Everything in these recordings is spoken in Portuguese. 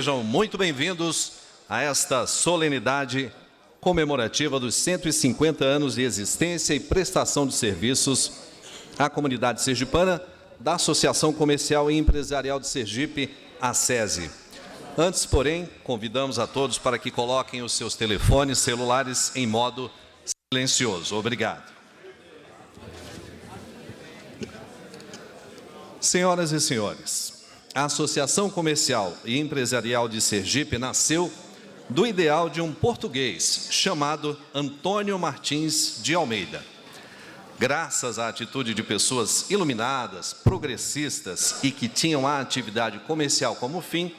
Sejam muito bem-vindos a esta solenidade comemorativa dos 150 anos de existência e prestação de serviços à comunidade sergipana da Associação Comercial e Empresarial de Sergipe, ACESE. Antes, porém, convidamos a todos para que coloquem os seus telefones celulares em modo silencioso. Obrigado. Senhoras e senhores, a Associação Comercial e Empresarial de Sergipe nasceu do ideal de um português chamado Antônio Martins de Almeida. Graças à atitude de pessoas iluminadas, progressistas e que tinham a atividade comercial como fim,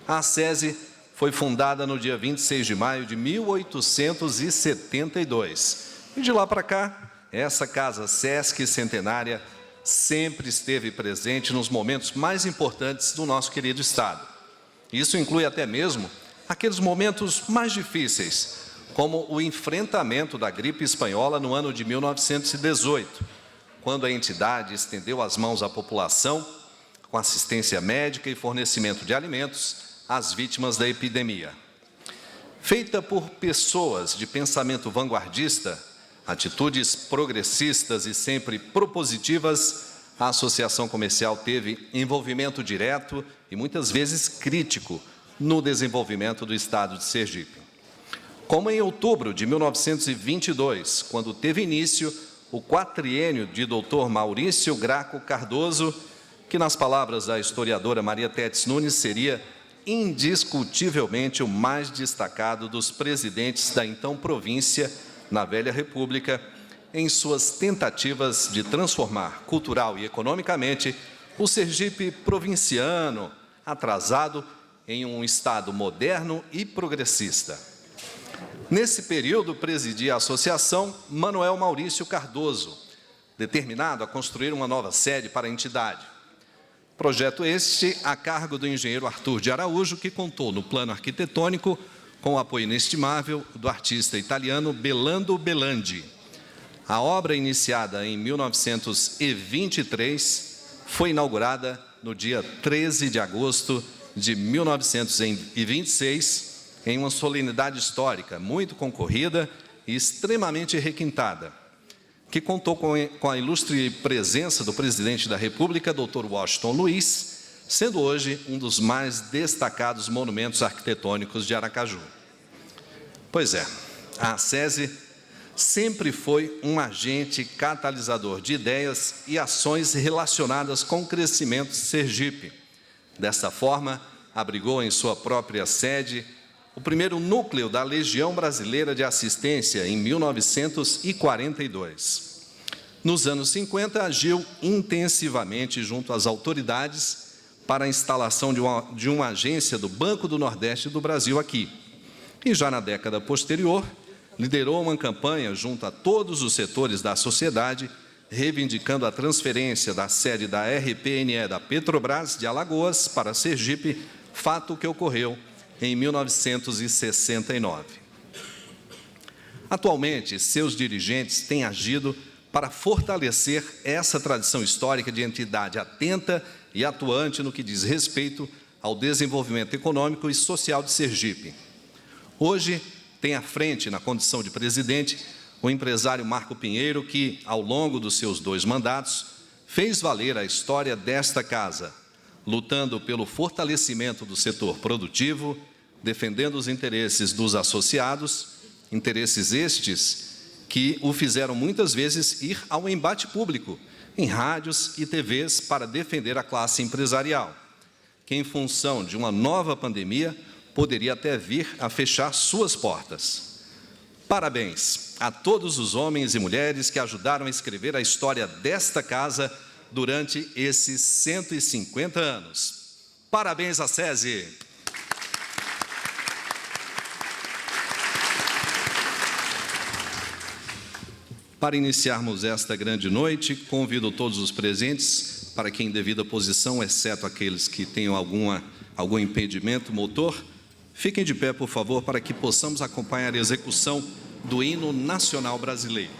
a ACESE foi fundada no dia 26 de maio de 1872. E de lá para cá, essa casa Sesc centenária sempre esteve presente nos momentos mais importantes do nosso querido Estado. Isso inclui até mesmo aqueles momentos mais difíceis, como o enfrentamento da gripe espanhola no ano de 1918, quando a entidade estendeu as mãos à população com assistência médica e fornecimento de alimentos às vítimas da epidemia. Feita por pessoas de pensamento vanguardista, atitudes progressistas e sempre propositivas, a Associação Comercial teve envolvimento direto e muitas vezes crítico no desenvolvimento do Estado de Sergipe. Como em outubro de 1922, quando teve início o quatriênio de Dr. Maurício Graco Cardoso, que nas palavras da historiadora Maria Tétis Nunes seria indiscutivelmente o mais destacado dos presidentes da então província na velha República, em suas tentativas de transformar cultural e economicamente o Sergipe provinciano, atrasado, em um Estado moderno e progressista. Nesse período, presidia a associação Manuel Maurício Cardoso, determinado a construir uma nova sede para a entidade. Projeto este a cargo do engenheiro Arthur de Araújo, que contou no plano arquitetônico com o apoio inestimável do artista italiano Belando Belandi. A obra, iniciada em 1923, foi inaugurada no dia 13 de agosto de 1926, em uma solenidade histórica muito concorrida e extremamente requintada, que contou com a ilustre presença do presidente da República, Dr. Washington Luiz, sendo hoje um dos mais destacados monumentos arquitetônicos de Aracaju. Pois é, a ACESE sempre foi um agente catalisador de ideias e ações relacionadas com o crescimento de Sergipe. Desta forma, abrigou em sua própria sede o primeiro núcleo da Legião Brasileira de Assistência, em 1942. Nos anos 50, agiu intensivamente junto às autoridades para a instalação de uma agência do Banco do Nordeste do Brasil aqui. E já na década posterior, liderou uma campanha junto a todos os setores da sociedade, reivindicando a transferência da sede da RPNE da Petrobras de Alagoas para Sergipe, fato que ocorreu em 1969. Atualmente, seus dirigentes têm agido para fortalecer essa tradição histórica de entidade atenta e atuante no que diz respeito ao desenvolvimento econômico e social de Sergipe. Hoje, tem à frente, na condição de presidente, o empresário Marco Pinheiro, que, ao longo dos seus 2 mandatos, fez valer a história desta casa, lutando pelo fortalecimento do setor produtivo, defendendo os interesses dos associados, interesses estes que o fizeram muitas vezes ir ao embate público, em rádios e TVs, para defender a classe empresarial, que, em função de uma nova pandemia, poderia até vir a fechar suas portas. Parabéns a todos os homens e mulheres que ajudaram a escrever a história desta casa durante esses 150 anos. Parabéns, ACESE! Para iniciarmos esta grande noite, convido todos os presentes para que, em devida posição, exceto aqueles que tenham algum impedimento motor, fiquem de pé, por favor, para que possamos acompanhar a execução do hino nacional brasileiro.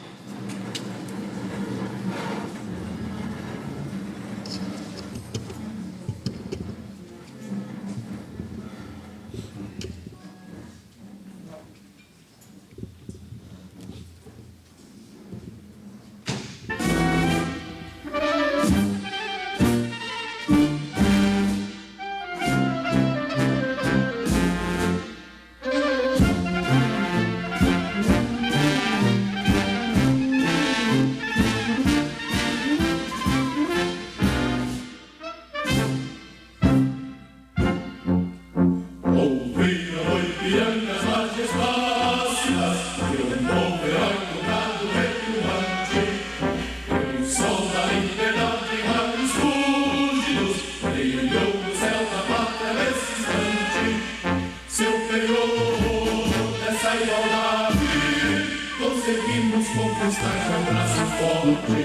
conseguimos conquistar com braço forte.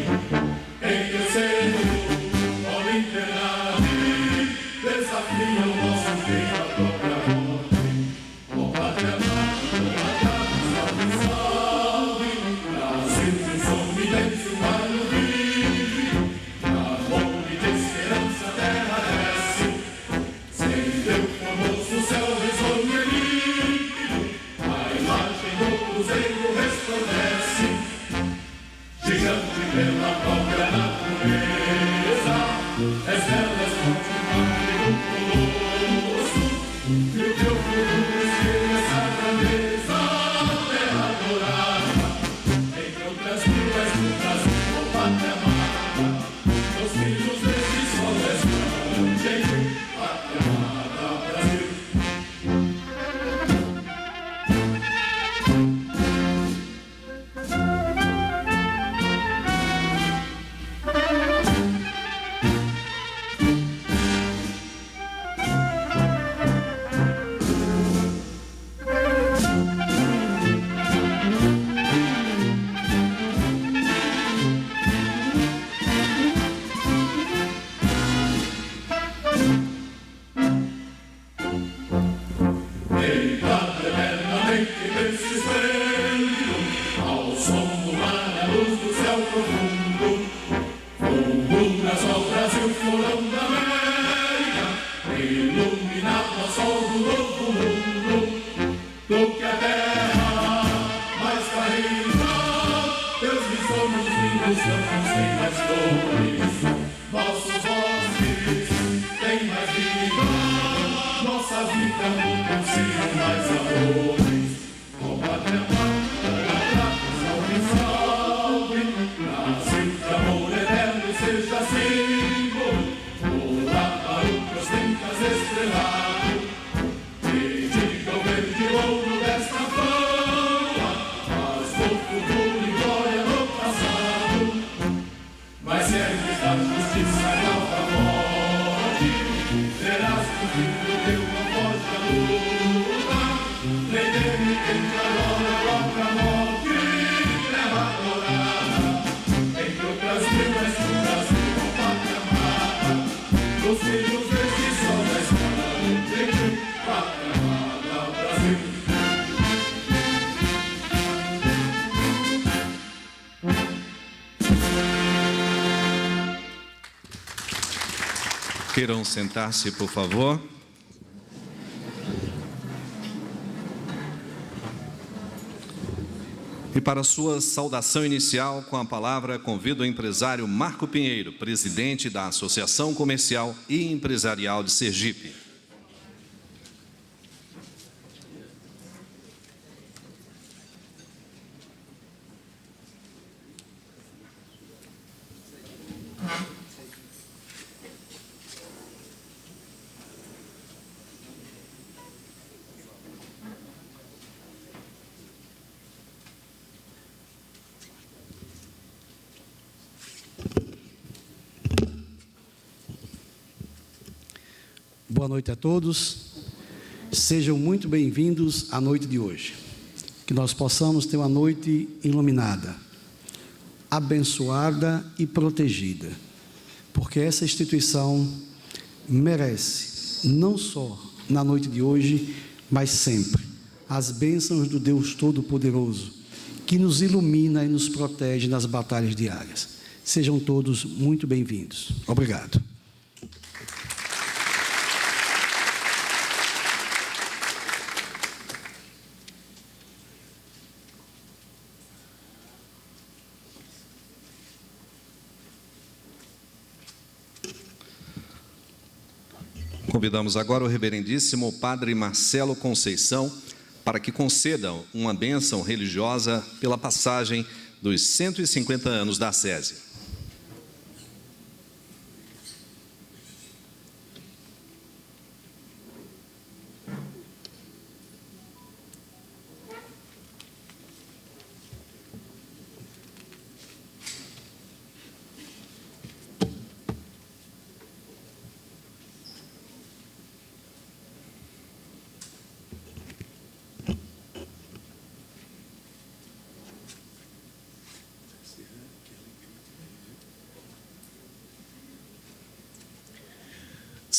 Enriquecendo o Olimpiade, desafia o nosso peito à própria morte. Ó pátria amada, salve, salve, Brasil de som imenso, mar no vive, amor e de esperança a terra desce, sem teu famoso céu risonho e límpido, a imagem do cruzeiro resplandece, gigante pela própria natureza, as velas continuam no colosso, e o teu futuro espelha essa grandeza, terra dourada, entre outras vilas do Brasil, ó pátria amada, os filhos desse sol resplandecem, pátria amada, Brasil. Deitada eternamente nesse espelho, ao som do mar, a luz do céu profundo, fulguras ao Brasil, florão da América, iluminado ao sol do novo mundo, do que a terra mais carrega, teus sonhos lindos campos têm mais flores, nossos bosques têm mais vida, nossa vida nunca sem mais amores. Ó pátria amada, salve, salve, Brasil de amor eterno seja símbolo, voar para o que ostentas estrelado, dedica o verde ouro desta fama, faz do futuro e glória no passado, mas se ergues da justiça e da morte, terás cumprido teu voz da luta, nem penitente agora a própria morte, terra dourada, entre outras vilas do Brasil, ó pátria amada, os filhos desse sol da estrada do peito, pátria amada, Brasil. Queiram sentar-se, por favor. E para sua saudação inicial com a palavra, convido o empresário Marco Pinheiro, presidente da Associação Comercial e Empresarial de Sergipe. Boa noite a todos, sejam muito bem-vindos à noite de hoje. Que nós possamos ter uma noite iluminada, abençoada e protegida, porque essa instituição merece, não só na noite de hoje, mas sempre, as bênçãos do Deus Todo-Poderoso, que nos ilumina e nos protege nas batalhas diárias. Sejam todos muito bem-vindos. Obrigado. Convidamos agora o reverendíssimo Padre Marcelo Conceição para que conceda uma bênção religiosa pela passagem dos 150 anos da SESI.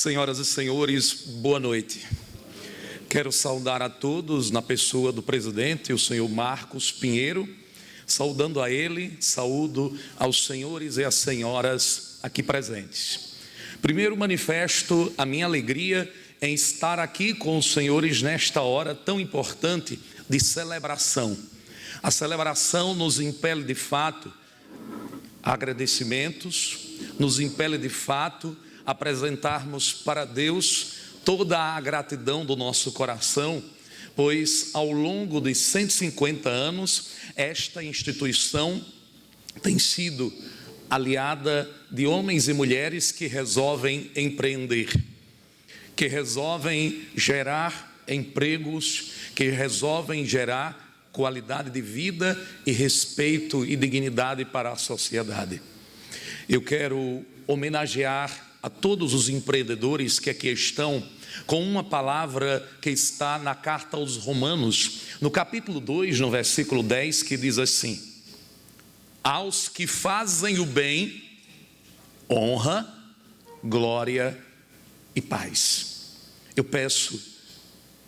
Senhoras e senhores, boa noite. Quero saudar a todos na pessoa do presidente, o senhor Marcos Pinheiro. Saudando a ele, saúdo aos senhores e às senhoras aqui presentes. Primeiro manifesto a minha alegria em estar aqui com os senhores nesta hora tão importante de celebração. A celebração nos impele de fato a agradecimentos, nos impele de fato a apresentarmos para Deus toda a gratidão do nosso coração, pois ao longo de 150 anos, esta instituição tem sido aliada de homens e mulheres que resolvem empreender, que resolvem gerar empregos, que resolvem gerar qualidade de vida e respeito e dignidade para a sociedade. Eu quero homenagear a todos os empreendedores que aqui estão, com uma palavra que está na carta aos Romanos, no capítulo 2, no versículo 10, que diz assim: aos que fazem o bem, honra, glória e paz. Eu peço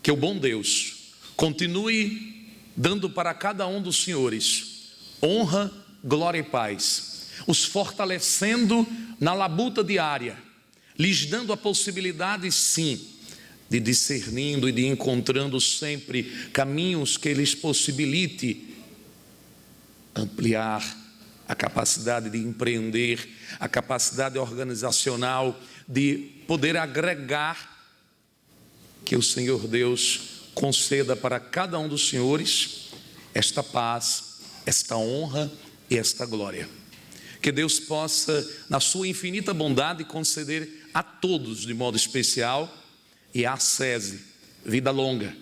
que o bom Deus continue dando para cada um dos senhores honra, glória e paz, os fortalecendo na labuta diária, lhes dando a possibilidade, sim, de discernindo e de encontrando sempre caminhos que lhes possibilite ampliar a capacidade de empreender, a capacidade organizacional de poder agregar, que o Senhor Deus conceda para cada um dos senhores esta paz, esta honra e esta glória. Que Deus possa, na sua infinita bondade, conceder a todos de modo especial e a SESI vida longa,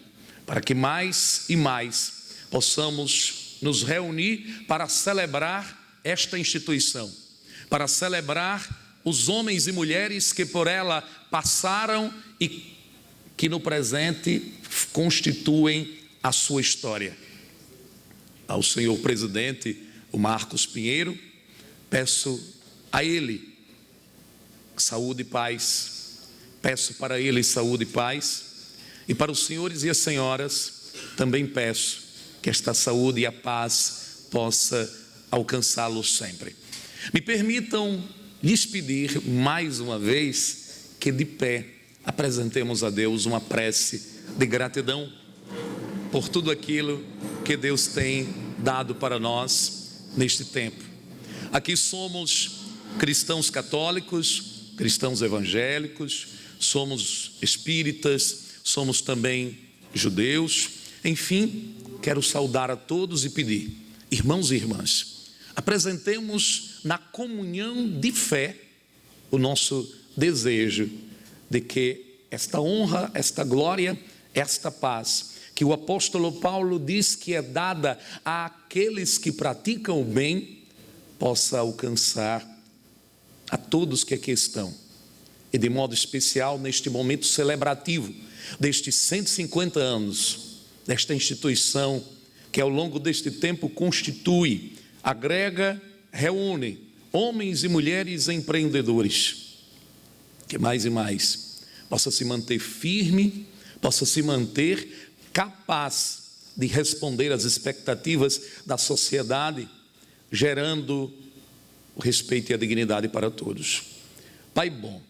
para que mais e mais possamos nos reunir para celebrar esta instituição, para celebrar os homens e mulheres que por ela passaram e que no presente constituem a sua história. Ao senhor presidente, o Marcos Pinheiro, peço a ele saúde e paz. Peço para ele saúde e paz, e para os senhores e as senhoras também peço que esta saúde e a paz possa alcançá-los sempre. Me permitam lhes pedir mais uma vez que de pé apresentemos a Deus uma prece de gratidão por tudo aquilo que Deus tem dado para nós neste tempo. Aqui somos cristãos católicos, cristãos evangélicos, somos espíritas, somos também judeus. Enfim, quero saudar a todos e pedir, irmãos e irmãs, apresentemos na comunhão de fé o nosso desejo de que esta honra, esta glória, esta paz, que o apóstolo Paulo diz que é dada àqueles que praticam o bem, possa alcançar a todos que aqui estão. E de modo especial neste momento celebrativo destes 150 anos desta instituição que ao longo deste tempo constitui, agrega, reúne homens e mulheres empreendedores, que mais e mais possa se manter firme, possa se manter capaz de responder às expectativas da sociedade, gerando o respeito e a dignidade para todos. Pai bom,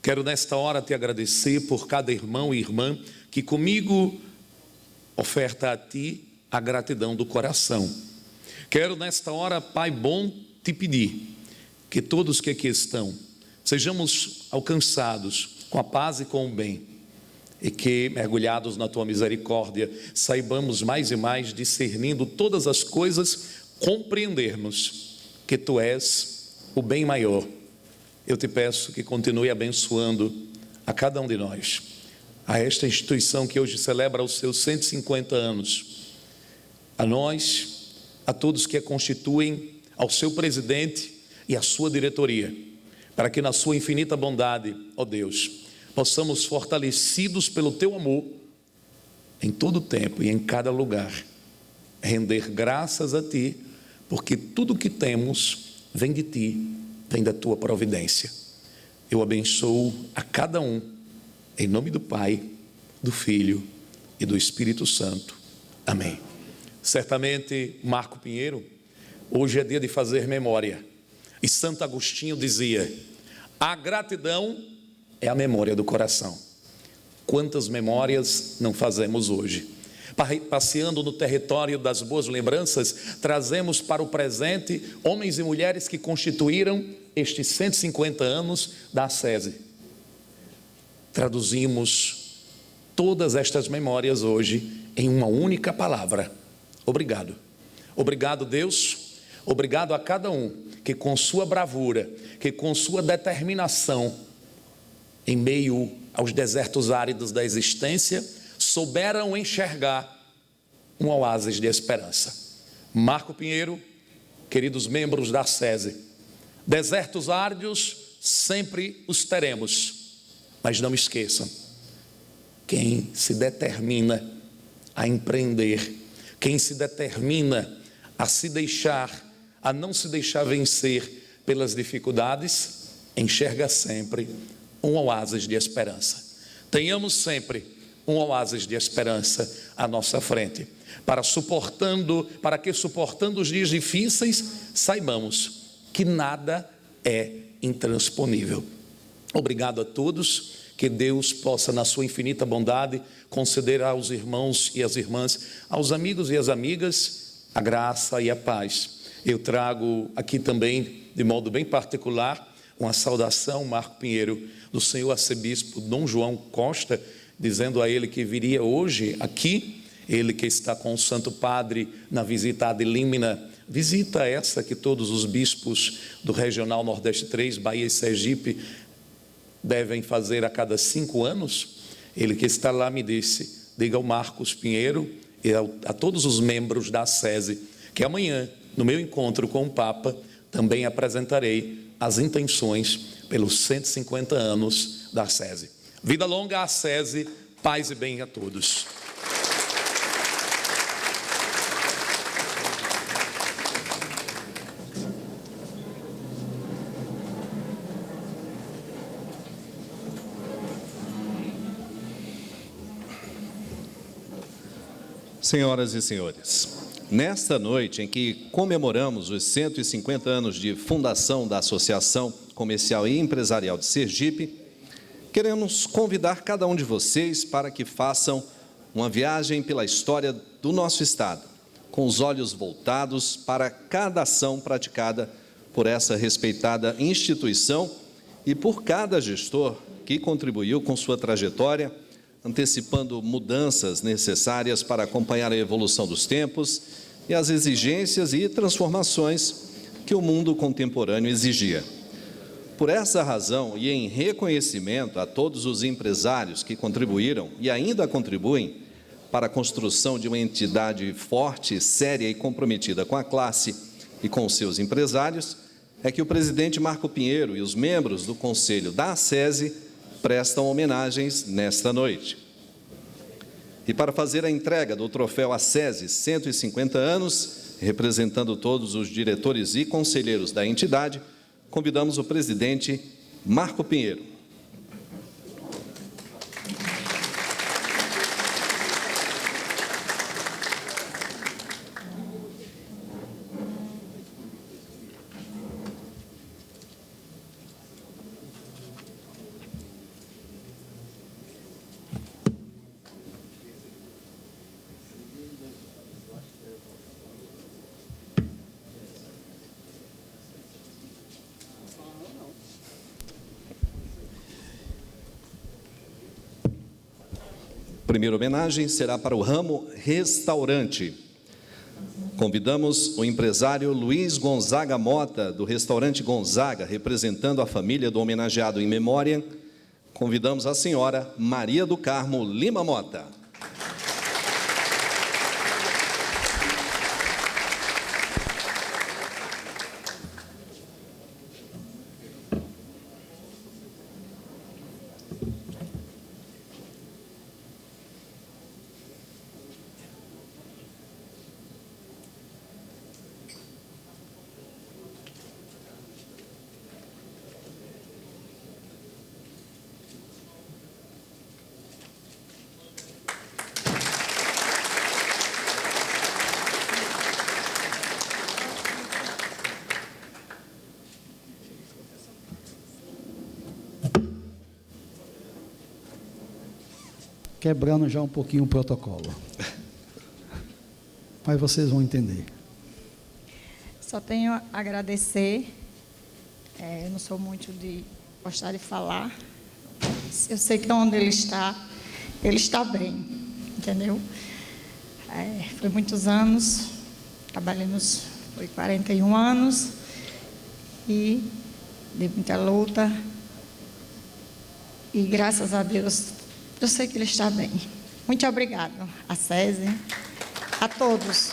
quero nesta hora te agradecer por cada irmão e irmã que comigo oferta a ti a gratidão do coração. Quero nesta hora, Pai bom, te pedir que todos que aqui estão sejamos alcançados com a paz e com o bem, e que, mergulhados na tua misericórdia, saibamos mais e mais, discernindo todas as coisas, compreendermos que tu és o bem maior. Eu te peço que continue abençoando a cada um de nós, a esta instituição que hoje celebra os seus 150 anos, a nós, a todos que a constituem, ao seu presidente e à sua diretoria, para que na sua infinita bondade, ó Deus, possamos, fortalecidos pelo teu amor, em todo tempo e em cada lugar, render graças a ti, porque tudo que temos vem de ti, vem da tua providência. eu abençoo a cada um, em nome do Pai, do Filho e do Espírito Santo. Amém. Certamente, Marco Pinheiro, hoje é dia de fazer memória. E Santo Agostinho dizia: a gratidão é a memória do coração. Quantas memórias não fazemos hoje? Passeando no território das boas lembranças, trazemos para o presente homens e mulheres que constituíram estes 150 anos da SESI. Traduzimos todas estas memórias hoje em uma única palavra: obrigado. Obrigado, Deus. Obrigado a cada um que com sua bravura, que com sua determinação, em meio aos desertos áridos da existência, souberam enxergar um oásis de esperança. Marco Pinheiro, queridos membros da SESI, desertos áridos sempre os teremos, mas não esqueçam, quem se determina a empreender, quem se determina a não se deixar vencer pelas dificuldades, enxerga sempre um oásis de esperança. Tenhamos sempre um oásis de esperança à nossa frente, para que suportando os dias difíceis, saibamos que nada é intransponível. Obrigado a todos, que Deus possa, na sua infinita bondade, conceder aos irmãos e às irmãs, aos amigos e às amigas, a graça e a paz. Eu trago aqui também, de modo bem particular, uma saudação, Marco Pinheiro, do senhor arcebispo Dom João Costa, dizendo a ele que viria hoje aqui, ele que está com o Santo Padre na visita ad limina, visita essa que todos os bispos do Regional Nordeste 3, Bahia e Sergipe, devem fazer a cada 5 anos. Ele que está lá me disse: diga ao Marcos Pinheiro e a todos os membros da SESI, que amanhã, no meu encontro com o Papa, também apresentarei as intenções pelos 150 anos da SESI. Vida longa à SESI, paz e bem a todos. Senhoras e senhores, nesta noite em que comemoramos os 150 anos de fundação da Associação Comercial e Empresarial de Sergipe, queremos convidar cada um de vocês para que façam uma viagem pela história do nosso Estado, com os olhos voltados para cada ação praticada por essa respeitada instituição e por cada gestor que contribuiu com sua trajetória, antecipando mudanças necessárias para acompanhar a evolução dos tempos e as exigências e transformações que o mundo contemporâneo exigia. Por essa razão, e em reconhecimento a todos os empresários que contribuíram e ainda contribuem para a construção de uma entidade forte, séria e comprometida com a classe e com os seus empresários, é que o presidente Marco Pinheiro e os membros do Conselho da SESI prestam homenagens nesta noite. E para fazer a entrega do troféu ASESI 150 anos, representando todos os diretores e conselheiros da entidade, convidamos o presidente Marco Pinheiro. Primeira homenagem será para o ramo restaurante. Convidamos o empresário Luiz Gonzaga Mota, do restaurante Gonzaga, representando a família do homenageado em memória. Convidamos a senhora Maria do Carmo Lima Mota. quebrando já um pouquinho o protocolo. Mas vocês vão entender. Só tenho a agradecer. Eu não sou muito de gostar de falar. Eu sei que onde ele está bem, entendeu? Foi muitos anos, trabalhamos, foi 41 anos, e de muita luta. E graças a Deus, eu sei que ele está bem. Muito obrigado a SESI, a todos.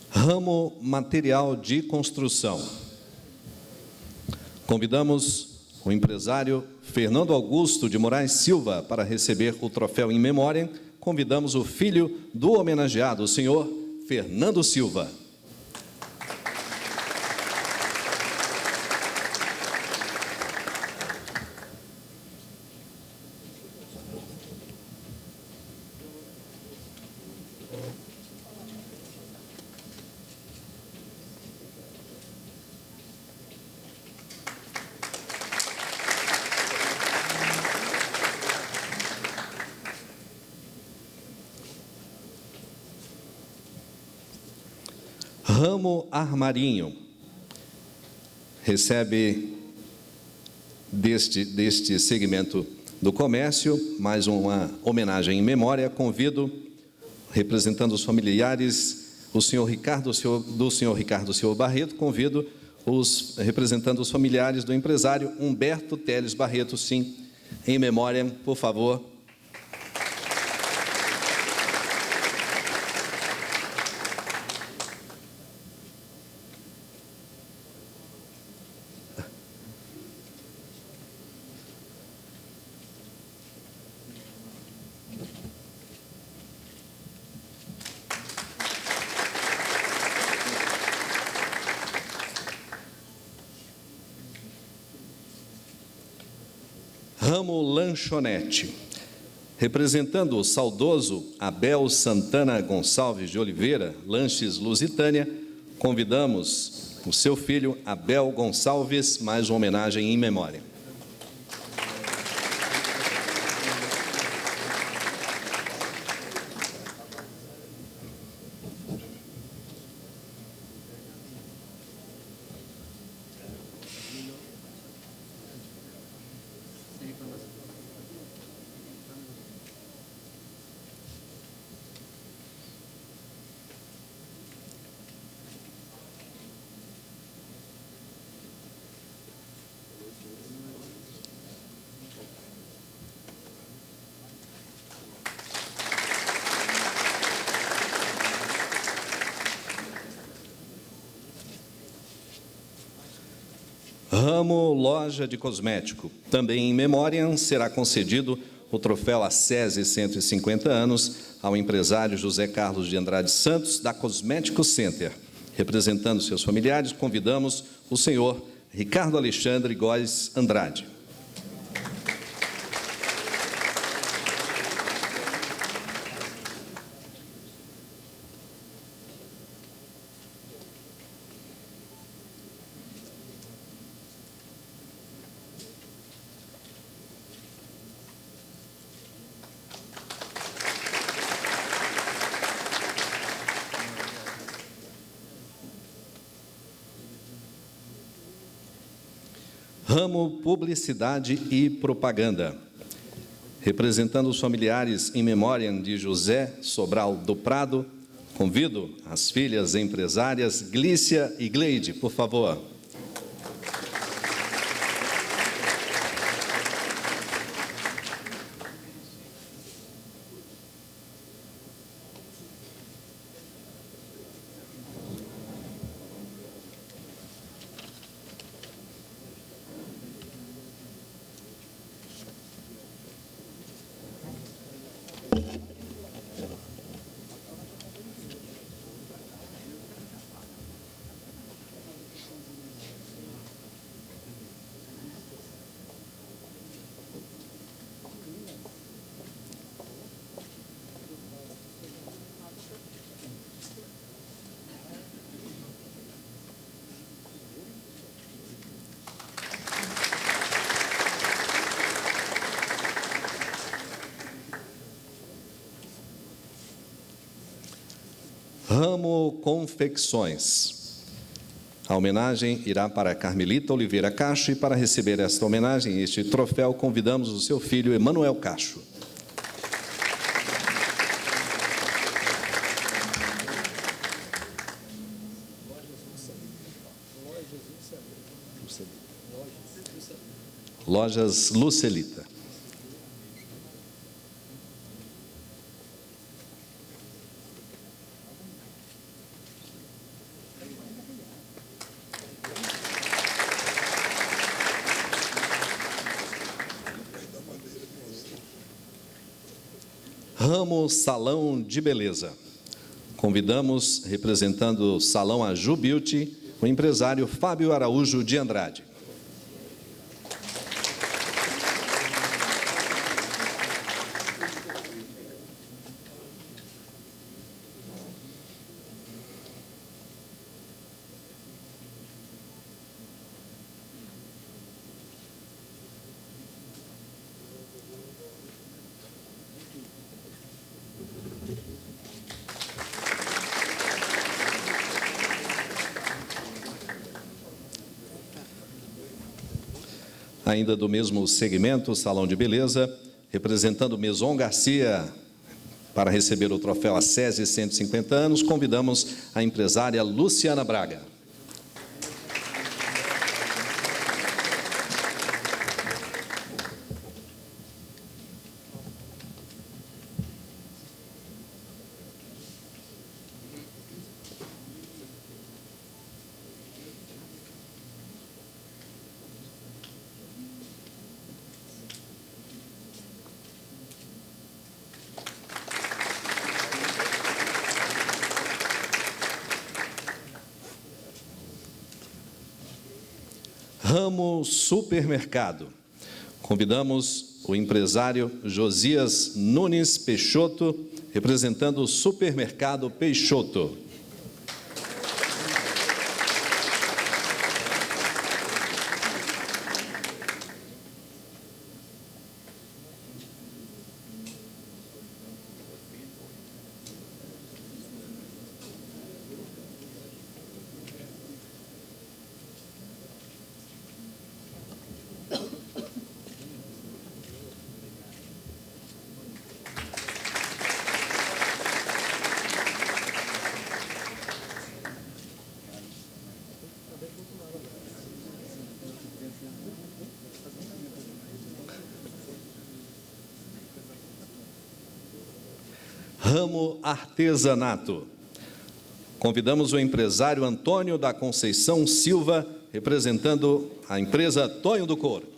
Ramo material de construção. Convidamos o empresário Fernando Augusto de Moraes Silva para receber o troféu in memoriam. Convidamos o filho do homenageado, o senhor Fernando Silva. Ramo Armarinho recebe deste segmento do comércio mais uma homenagem em memória. Convido, representando os familiares, o senhor Ricardo Silva Barreto. Convido representando os familiares do empresário Humberto Teles Barreto, sim, em memória, por favor. Ramo Lanchonete, representando o saudoso Abel Santana Gonçalves de Oliveira, Lanches Lusitânia, convidamos o seu filho Abel Gonçalves, mais uma homenagem em memória. Ramo Loja de Cosmético. Também em memória será concedido o troféu ACESI 150 anos ao empresário José Carlos de Andrade Santos, da Cosmético Center. Representando seus familiares, convidamos o senhor Ricardo Alexandre Góes Andrade. Ramo Publicidade e Propaganda. Representando os familiares em memória de José Sobral do Prado, convido as filhas empresárias Glícia e Gleide, por favor. Ramo Confecções. A homenagem irá para Carmelita Oliveira Cacho, e para receber esta homenagem, este troféu, convidamos o seu filho Emanuel Cacho. Lojas Lucelita. Ramo Salão de Beleza. Convidamos, representando o Salão Aju Beauty, o empresário Fábio Araújo de Andrade. Ainda do mesmo segmento, Salão de Beleza, representando Maison Garcia, para receber o troféu ACESI 150 anos, convidamos a empresária Luciana Braga. Ramo Supermercado. Convidamos o empresário Josias Nunes Peixoto, representando o Supermercado Peixoto. Ramo Artesanato. Convidamos o empresário Antônio da Conceição Silva, representando a empresa Tonho do Couro.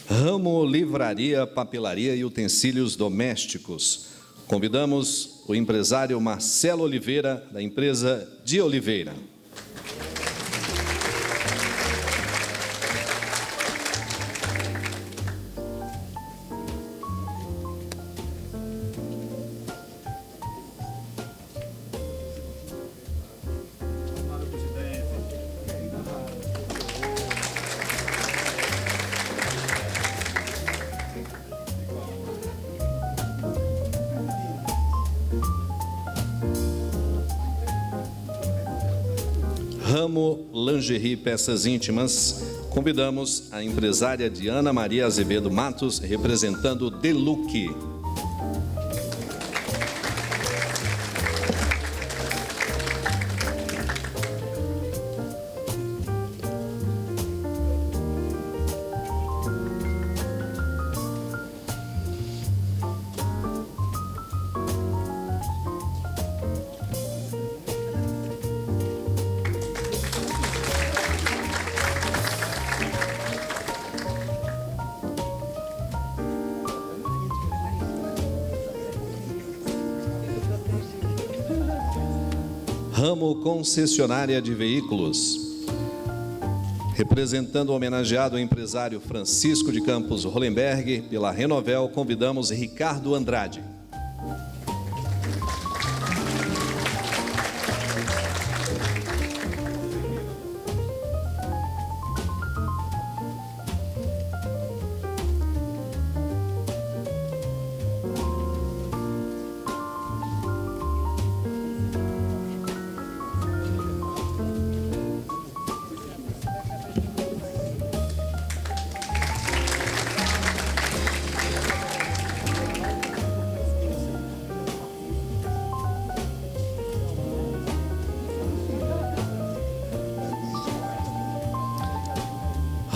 Ramo Livraria, Papelaria e Utensílios Domésticos. Convidamos o empresário Marcelo Oliveira, da empresa de Oliveira. Ramo Lingerie Peças Íntimas, convidamos a empresária Diana Maria Azevedo Matos, representando Deluque. Ramo concessionária de veículos. Representando o homenageado empresário Francisco de Campos Hollenberg, pela Renovel, convidamos Ricardo Andrade.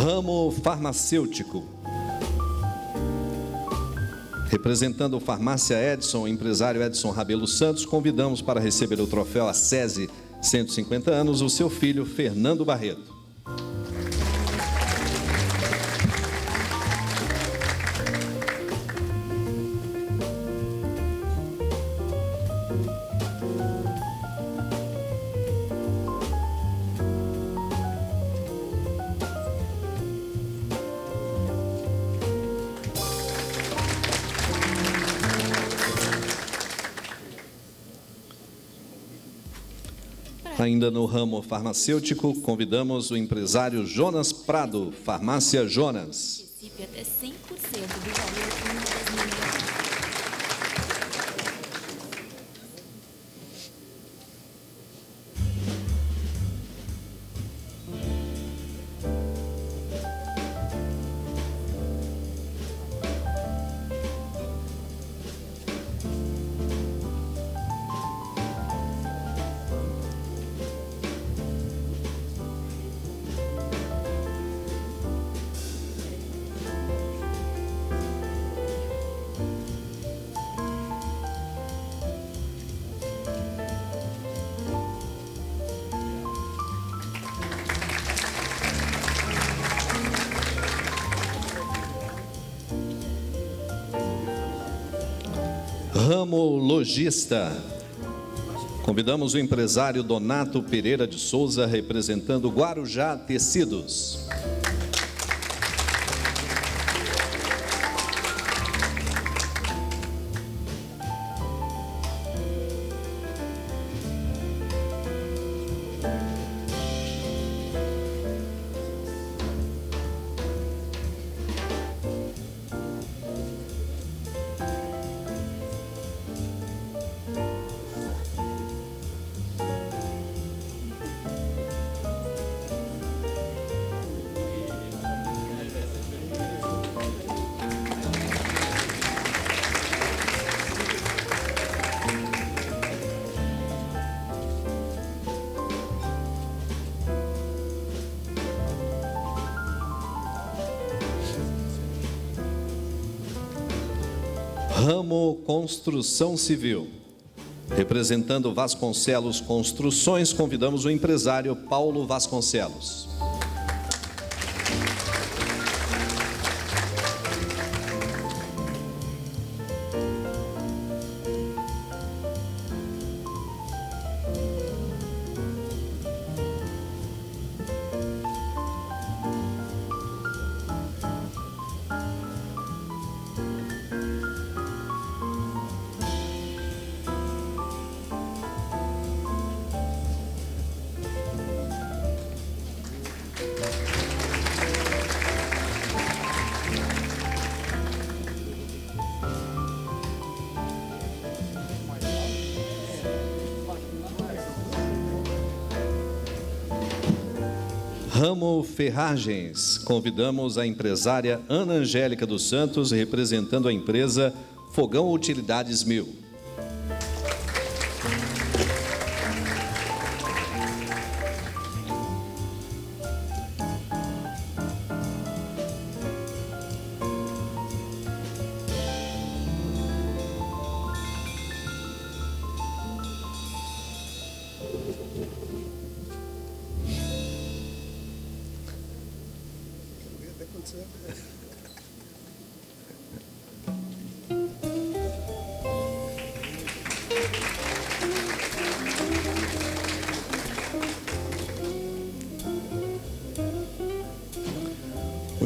Ramo farmacêutico. Representando Farmácia Edson, o empresário Edson Rabelo Santos, convidamos para receber o troféu ACESI 150 anos o seu filho Fernando Barreto. Ainda no ramo farmacêutico, convidamos o empresário Jonas Prado, Farmácia Jonas. Antecipe até 100% do valor de uma das melhores. Ramo lojista. Convidamos o empresário Donato Pereira de Souza, representando Guarujá Tecidos. Ramo construção civil. Representando Vasconcelos Construções, convidamos o empresário Paulo Vasconcelos. Ramo Ferragens, convidamos a empresária Ana Angélica dos Santos, representando a empresa Fogão Utilidades 1000.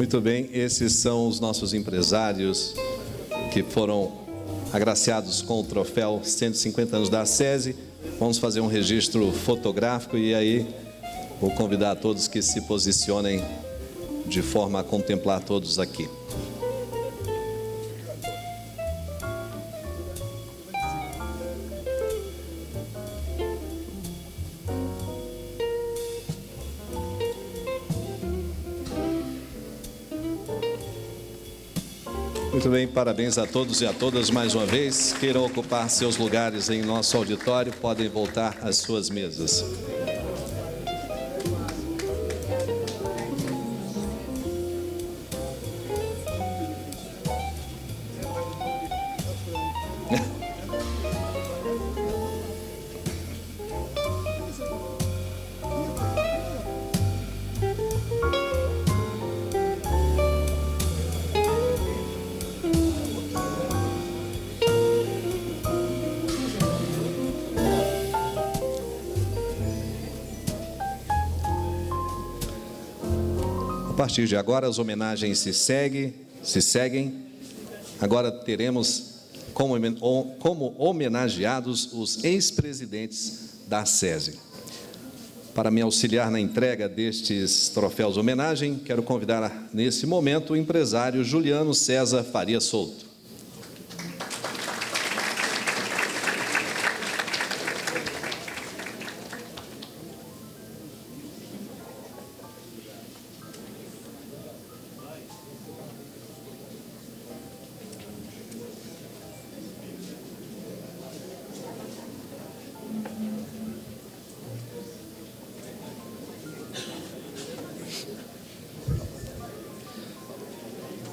Muito bem, esses são os nossos empresários que foram agraciados com o troféu 150 anos da SESI. Vamos fazer um registro fotográfico e aí vou convidar a todos que se posicionem de forma a contemplar todos aqui. Muito bem, parabéns a todos e a todas mais uma vez. Queiram ocupar seus lugares em nosso auditório, podem voltar às suas mesas. A partir de agora, as homenagens se seguem. Agora teremos como homenageados os ex-presidentes da SESI. Para me auxiliar na entrega destes troféus homenagem, quero convidar nesse momento o empresário Juliano César Faria Souto.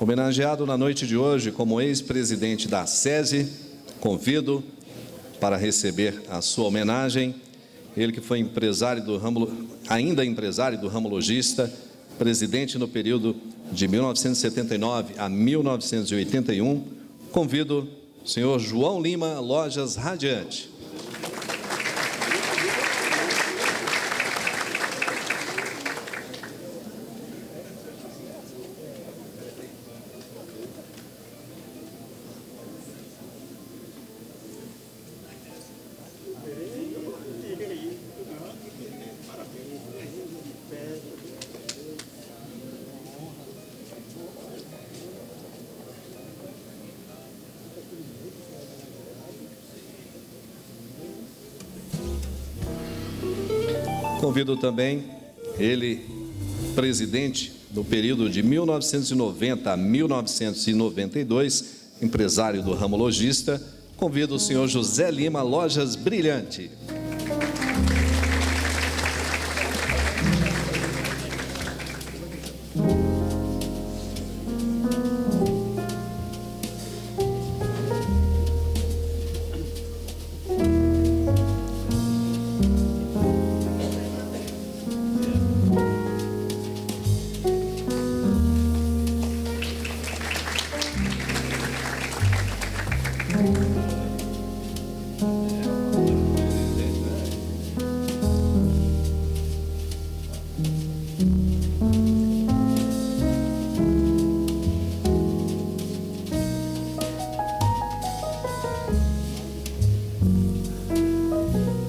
Homenageado na noite de hoje como ex-presidente da SESI, convido para receber a sua homenagem, ele que foi ainda empresário do ramo logista, presidente no período de 1979 a 1981, convido o senhor João Lima, Lojas Radiante. Convido também ele, presidente no período de 1990 a 1992, empresário do ramo logista, convido o senhor José Lima, Lojas Brilhante.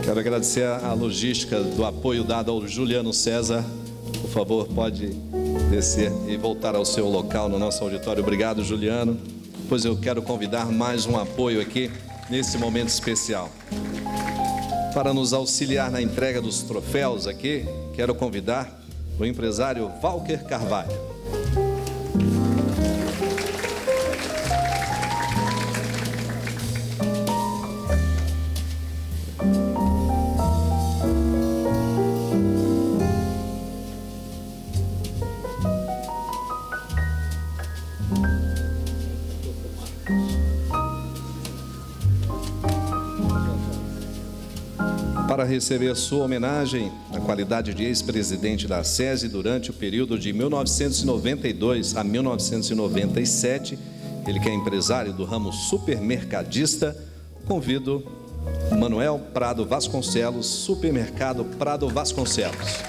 Quero agradecer a logística do apoio dado ao Juliano César. Por favor, pode descer e voltar ao seu local no nosso auditório. Obrigado, Juliano. Pois eu quero convidar mais um apoio aqui nesse momento especial. Para nos auxiliar na entrega dos troféus aqui, quero convidar o empresário Walker Carvalho. Para receber sua homenagem na qualidade de ex-presidente da SESI durante o período de 1992 a 1997, ele que é empresário do ramo supermercadista, convido Manuel Prado Vasconcelos, Supermercado Prado Vasconcelos.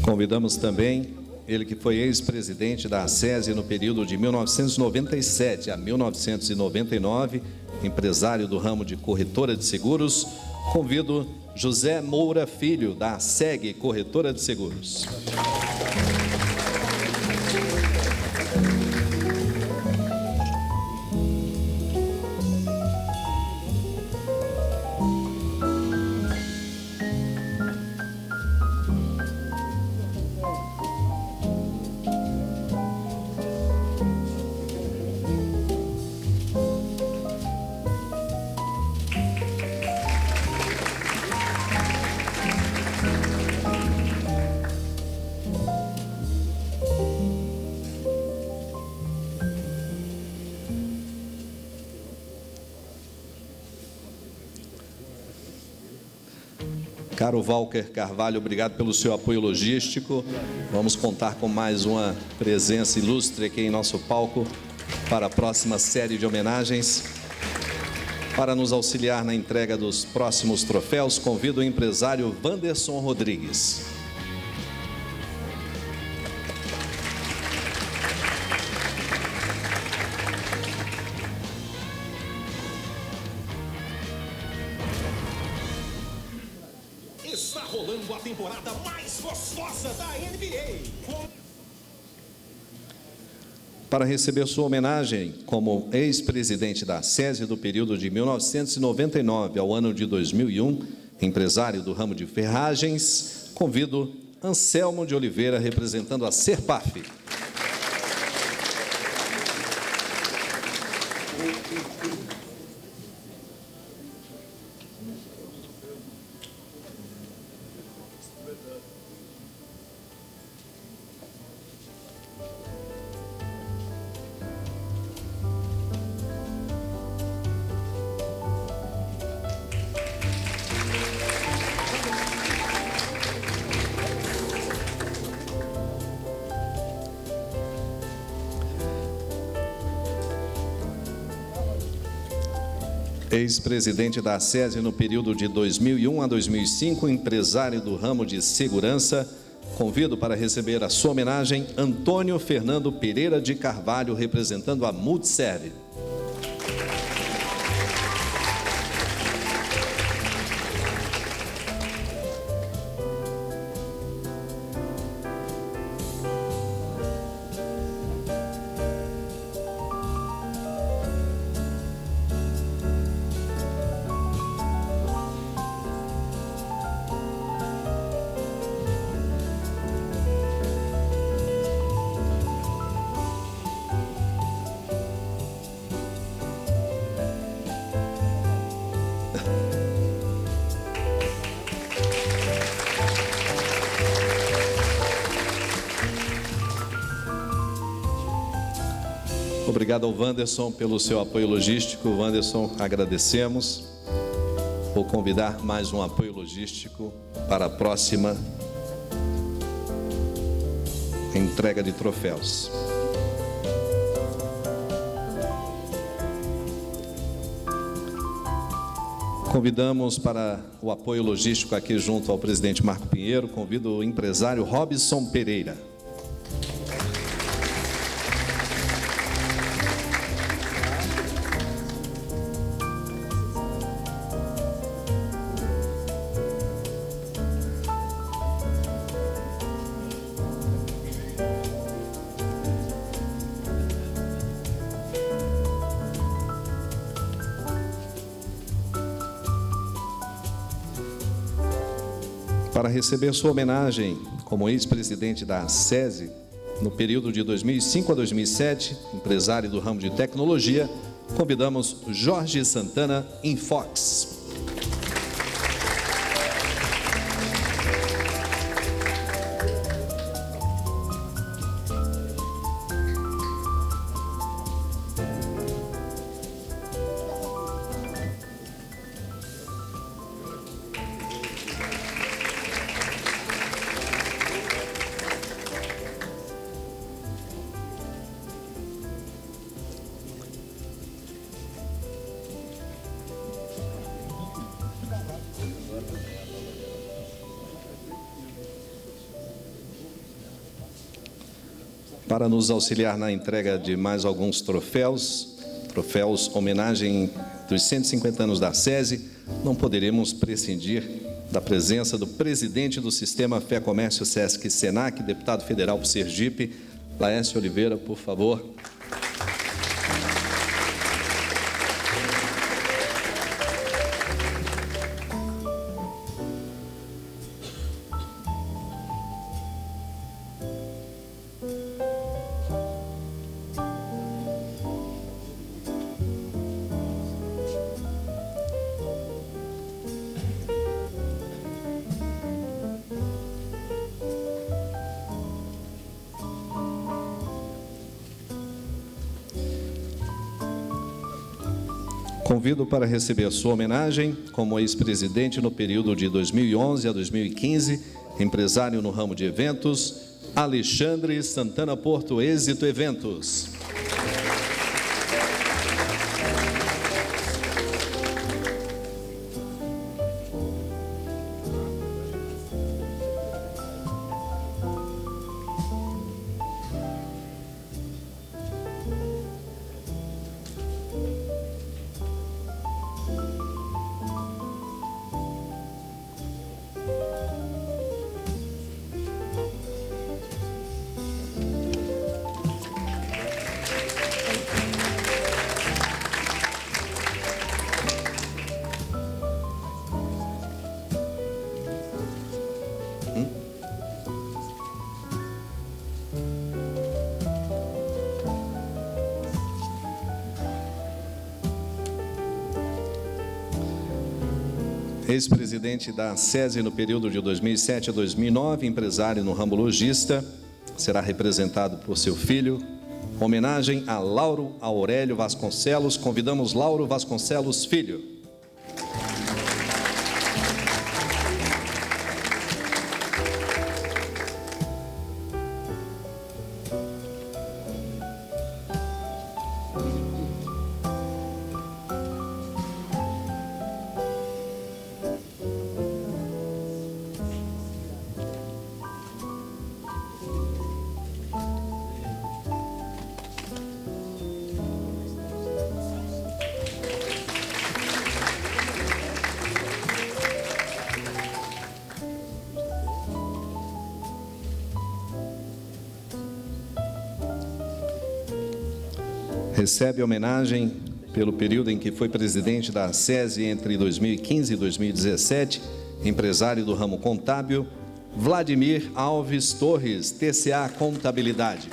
Convidamos também ele que foi ex-presidente da SESI no período de 1997 a 1999, empresário do ramo de corretora de seguros. Convido José Moura Filho, da SEG Corretora de Seguros. Caro Walker Carvalho, obrigado pelo seu apoio logístico. Vamos contar com mais uma presença ilustre aqui em nosso palco para a próxima série de homenagens. Para nos auxiliar na entrega dos próximos troféus, convido o empresário Wanderson Rodrigues. Está rolando a temporada mais gostosa da NBA. Para receber sua homenagem como ex-presidente da SESI do período de 1999 ao ano de 2001, empresário do ramo de ferragens, convido Anselmo de Oliveira, representando a Serpaf. Ex-presidente da SESI no período de 2001 a 2005, empresário do ramo de segurança, convido para receber a sua homenagem Antônio Fernando Pereira de Carvalho, representando a Multiserve. Obrigado ao Wanderson pelo seu apoio logístico. Wanderson, agradecemos. Vou convidar mais um apoio logístico para a próxima entrega de troféus. Convidamos para o apoio logístico aqui junto ao presidente Marco Pinheiro, convido o empresário Robson Pereira. Para receber sua homenagem como ex-presidente da SESI, no período de 2005 a 2007, empresário do ramo de tecnologia, convidamos Jorge Santana Infox. Para nos auxiliar na entrega de mais alguns troféus homenagem dos 150 anos da SESI, não poderemos prescindir da presença do presidente do Sistema Fé Comércio Sesc Senac, deputado federal por Sergipe, Laércio Oliveira, por favor. Convido para receber a sua homenagem como ex-presidente no período de 2011 a 2015, empresário no ramo de eventos, Alexandre Santana Porto, Êxito Eventos. Ex-presidente da SESI no período de 2007 a 2009, empresário no ramo logista, será representado por seu filho. Homenagem a Lauro Aurélio Vasconcelos. Convidamos Lauro Vasconcelos Filho. Recebe homenagem pelo período em que foi presidente da SESI entre 2015 e 2017, empresário do ramo contábil, Vladimir Alves Torres, TCA Contabilidade.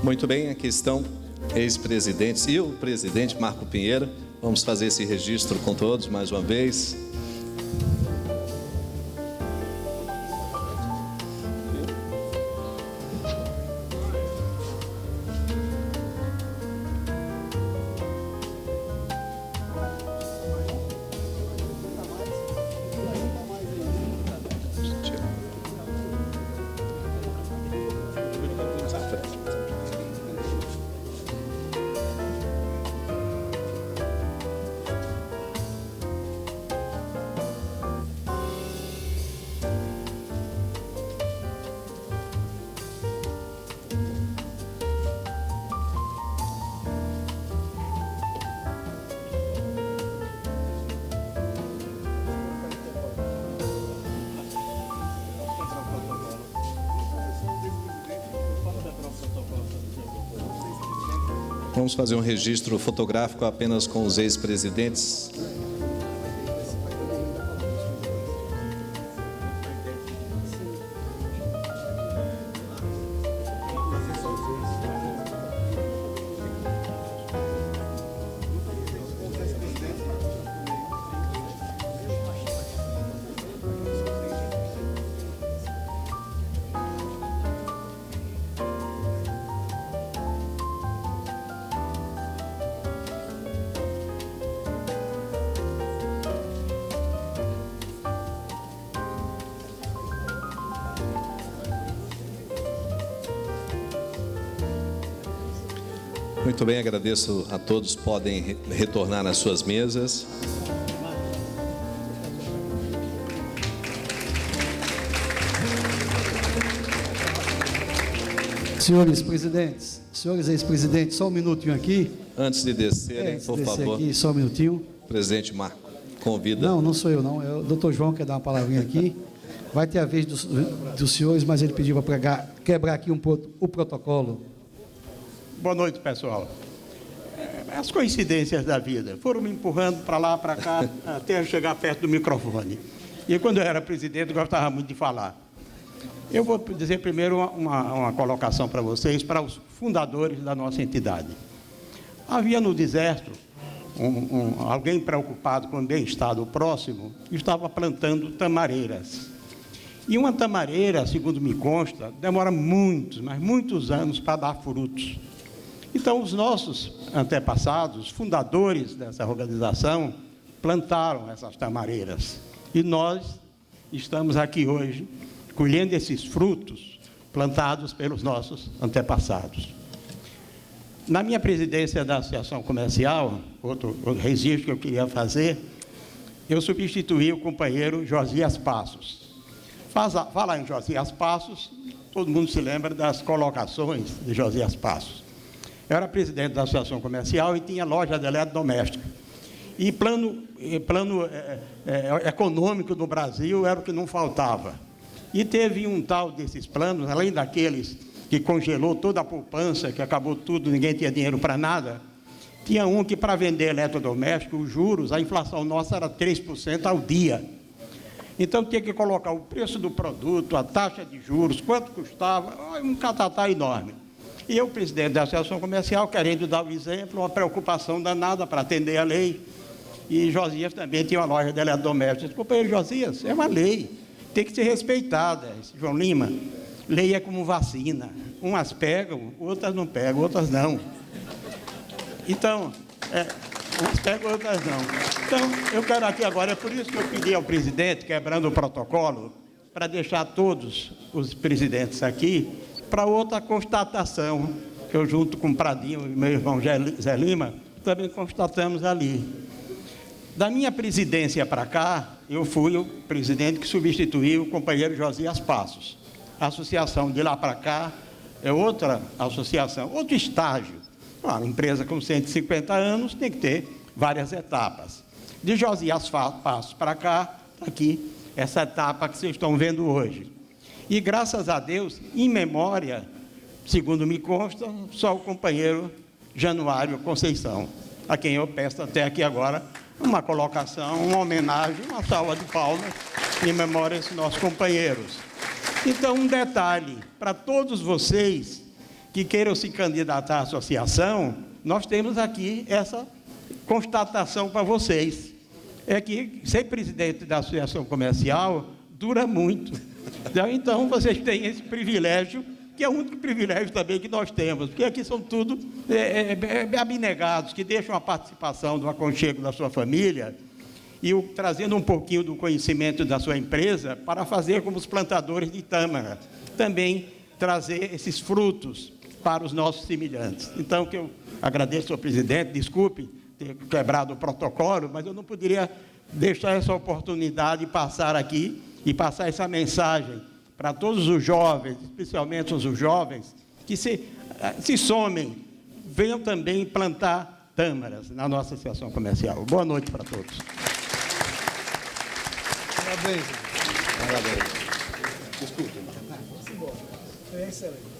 Muito bem, aqui estão ex-presidentes e o presidente Marco Pinheiro. Vamos fazer esse registro com todos mais uma vez. Vamos fazer um registro fotográfico apenas com os ex-presidentes. Muito bem, agradeço a todos, podem retornar às suas mesas. Senhores presidentes, senhores ex-presidentes, só um minutinho aqui. Antes de descerem, por favor, aqui, só um minutinho. presidente Marco, convida. Não sou eu não, é o doutor João que quer dar uma palavrinha aqui. Vai ter a vez dos senhores, mas ele pediu para quebrar aqui o protocolo. Boa noite, pessoal. As coincidências da vida foram me empurrando para lá, para cá, até eu chegar perto do microfone. E quando eu era presidente, eu gostava muito de falar. Eu vou dizer primeiro uma colocação para vocês, para os fundadores da nossa entidade. Havia no deserto alguém preocupado com o bem-estar do próximo, que estava plantando tamareiras. E uma tamareira, segundo me consta, demora muitos anos para dar frutos. Então, os nossos antepassados, fundadores dessa organização, plantaram essas tamareiras. E nós estamos aqui hoje, colhendo esses frutos plantados pelos nossos antepassados. Na minha presidência da Associação Comercial, outro registro que eu queria fazer, eu substituí o companheiro Josias Passos. Falar em Josias Passos, todo mundo se lembra das colocações de Josias Passos. Eu era presidente da Associação Comercial e tinha loja de eletrodoméstica. E plano econômico no Brasil era o que não faltava. E teve um tal desses planos, além daqueles que congelou toda a poupança, que acabou tudo, ninguém tinha dinheiro para nada, tinha um que, para vender eletrodoméstico, os juros, a inflação nossa era 3% ao dia. Então, tinha que colocar o preço do produto, a taxa de juros, quanto custava, um catatá enorme. E eu, presidente da Associação Comercial, querendo dar o exemplo, uma preocupação danada para atender a lei. E Josias também tinha uma loja de eletrodomésticos. Companheiro Josias, é uma lei, tem que ser respeitada. João Lima, lei é como vacina. Umas pegam, outras não pegam, outras não. Então, umas pegam, outras não. Então, eu quero aqui agora, é por isso que eu pedi ao presidente, quebrando o protocolo, para deixar todos os presidentes aqui, para outra constatação, que eu, junto com o Pradinho e meu irmão Zé Lima, também constatamos ali. Da minha presidência para cá, eu fui o presidente que substituiu o companheiro Josias Passos. A associação de lá para cá é outra associação, outro estágio. Uma empresa com 150 anos tem que ter várias etapas. De Josias Passos para cá, está aqui essa etapa que vocês estão vendo hoje. E, graças a Deus, em memória, segundo me consta, só o companheiro Januário Conceição, a quem eu peço até aqui agora uma colocação, uma homenagem, uma salva de palmas em memória desses nossos companheiros. Então, um detalhe, para todos vocês que queiram se candidatar à associação, nós temos aqui essa constatação para vocês. É que ser presidente da Associação Comercial dura muito. Então, vocês têm esse privilégio, que é o único privilégio também que nós temos, porque aqui são tudo abnegados, que deixam a participação do aconchego da sua família e trazendo um pouquinho do conhecimento da sua empresa para fazer como os plantadores de tâmara, também trazer esses frutos para os nossos semelhantes. Então, que eu agradeço ao presidente, desculpe ter quebrado o protocolo, mas eu não poderia deixar essa oportunidade passar aqui e passar essa mensagem para todos os jovens, especialmente os jovens, que se somem, venham também plantar tâmaras na nossa associação comercial. Boa noite para todos. Parabéns. Parabéns. Desculpe. É excelente.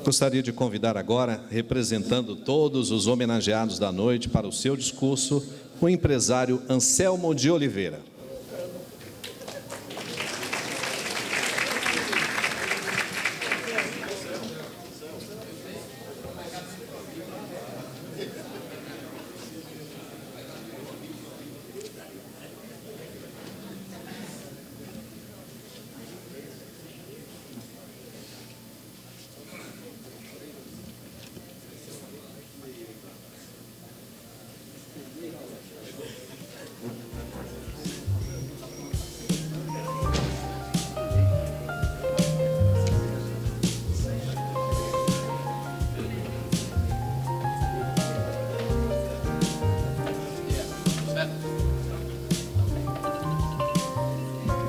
Gostaria de convidar agora, representando todos os homenageados da noite para o seu discurso, o empresário Anselmo de Oliveira.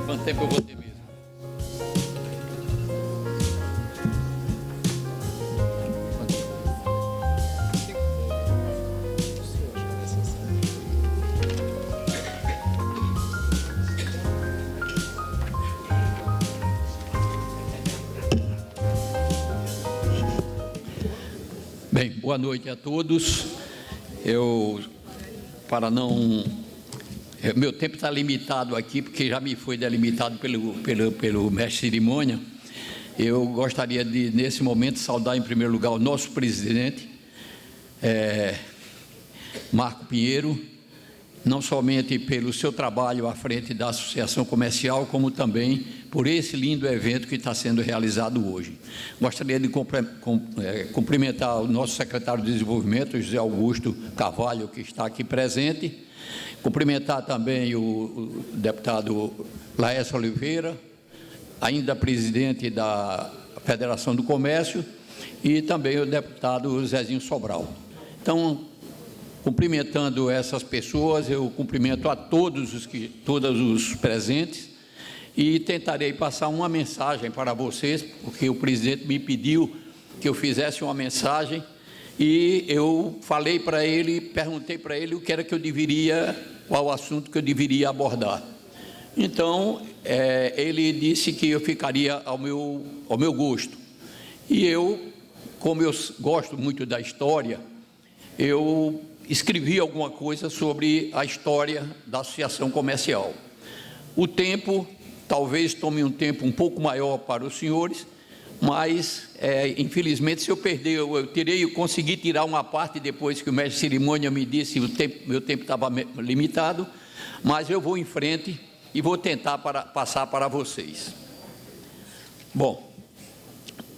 Quanto tempo eu vou ter mesmo? Bem, boa noite a todos. Meu tempo está limitado aqui, porque já me foi delimitado pelo mestre cerimônia. Eu gostaria de, nesse momento, saudar em primeiro lugar o nosso presidente, Marco Pinheiro, não somente pelo seu trabalho à frente da Associação Comercial, como também por esse lindo evento que está sendo realizado hoje. Gostaria de cumprimentar o nosso secretário de Desenvolvimento, José Augusto Carvalho, que está aqui presente, cumprimentar também o deputado Laércio Oliveira, ainda presidente da Federação do Comércio, e também o deputado Zezinho Sobral. Então, cumprimentando essas pessoas, eu cumprimento a todos os presentes e tentarei passar uma mensagem para vocês, porque o presidente me pediu que eu fizesse uma mensagem e eu falei para ele, perguntei para ele o que era que eu deveria, qual o assunto que eu deveria abordar. Então, ele disse que eu ficaria ao meu gosto. E eu, como eu gosto muito da história, eu escrevi alguma coisa sobre a história da Associação Comercial. O tempo, talvez tome um tempo um pouco maior para os senhores, mas, infelizmente, se eu perder, eu consegui tirar uma parte depois que o mestre de cerimônia me disse que meu tempo estava limitado, mas eu vou em frente e vou tentar passar para vocês. Bom,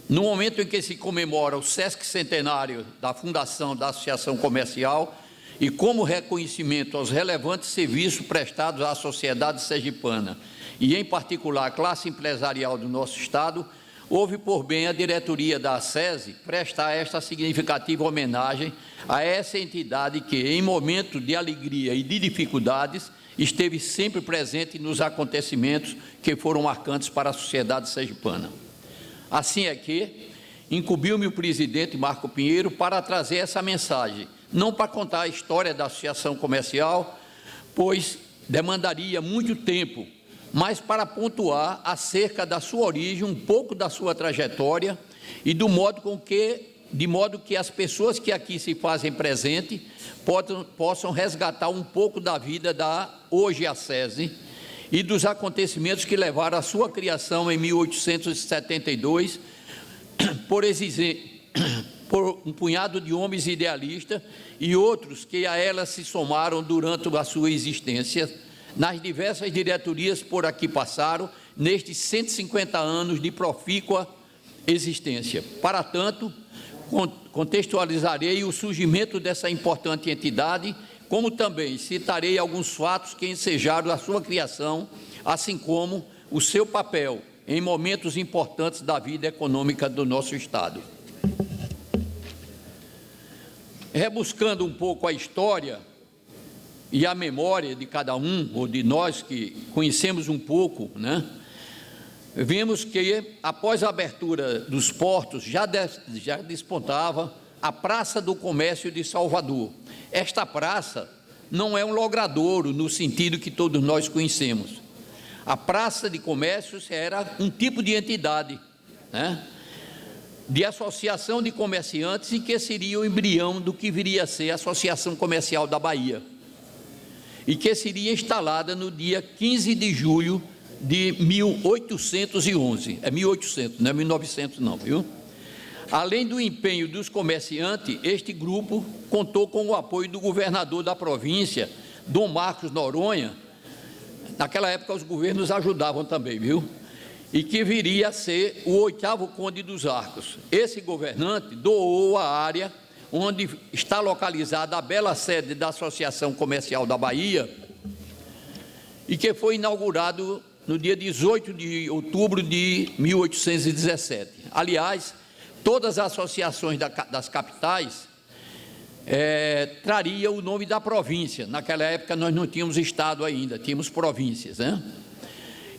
no momento em que se comemora o Sesc Centenário da Fundação da Associação Comercial e como reconhecimento aos relevantes serviços prestados à sociedade sergipana e, em particular, à classe empresarial do nosso Estado, houve por bem a diretoria da ACESE prestar esta significativa homenagem a essa entidade que, em momento de alegria e de dificuldades, esteve sempre presente nos acontecimentos que foram marcantes para a sociedade sergipana. Assim é que incumbiu-me o presidente Marco Pinheiro para trazer essa mensagem, não para contar a história da Associação Comercial, pois demandaria muito tempo, mas para pontuar acerca da sua origem, um pouco da sua trajetória e de modo que as pessoas que aqui se fazem presente possam resgatar um pouco da vida da hoje ACESE e dos acontecimentos que levaram à sua criação em 1872 por um punhado de homens idealistas e outros que a ela se somaram durante a sua existência nas diversas diretorias por aqui passaram nestes 150 anos de profícua existência. Para tanto, contextualizarei o surgimento dessa importante entidade, como também citarei alguns fatos que ensejaram a sua criação, assim como o seu papel em momentos importantes da vida econômica do nosso Estado. Rebuscando um pouco a história e a memória de cada um, ou de nós que conhecemos um pouco, vemos que, após a abertura dos portos, já despontava a Praça do Comércio de Salvador. Esta praça não é um logradouro no sentido que todos nós conhecemos. A Praça de Comércios era um tipo de entidade, né, de associação de comerciantes, e que seria o embrião do que viria a ser a Associação Comercial da Bahia, e que seria instalada no dia 15 de julho de 1811. É 1800, não é 1900 não, viu? Além do empenho dos comerciantes, este grupo contou com o apoio do governador da província, Dom Marcos Noronha. Naquela época os governos ajudavam também, viu? E que viria a ser o 8º Conde dos Arcos. Esse governante doou a área onde está localizada a bela sede da Associação Comercial da Bahia, e que foi inaugurado no dia 18 de outubro de 1817. Aliás, todas as associações das capitais trariam o nome da província. Naquela época nós não tínhamos estado ainda, tínhamos províncias, né?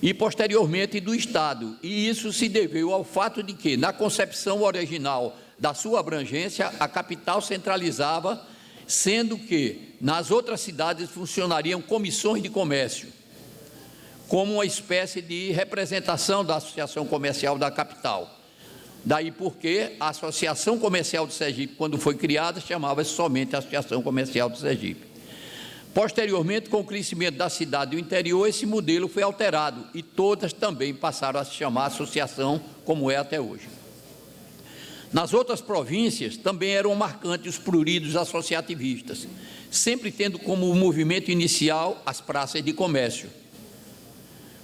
E posteriormente do estado. E isso se deveu ao fato de que, na concepção original da sua abrangência, a capital centralizava, sendo que nas outras cidades funcionariam comissões de comércio, como uma espécie de representação da Associação Comercial da capital. Daí porque a Associação Comercial de Sergipe, quando foi criada, chamava-se somente Associação Comercial de Sergipe. Posteriormente, com o crescimento da cidade do interior, esse modelo foi alterado e todas também passaram a se chamar associação, como é até hoje. Nas outras províncias, também eram marcantes os pruridos associativistas, sempre tendo como movimento inicial as praças de comércio.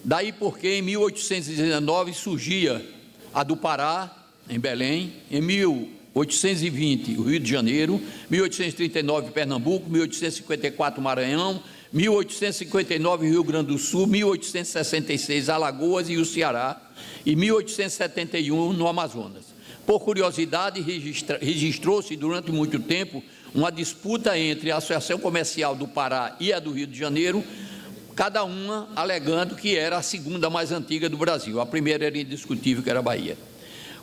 Daí porque, em 1819, surgia a do Pará, em Belém, em 1820, o Rio de Janeiro, 1839, Pernambuco, 1854, Maranhão, 1859, Rio Grande do Sul, 1866, Alagoas e o Ceará, e 1871, no Amazonas. Por curiosidade, registrou-se durante muito tempo uma disputa entre a Associação Comercial do Pará e a do Rio de Janeiro, cada uma alegando que era a segunda mais antiga do Brasil. A primeira era indiscutível, que era a Bahia.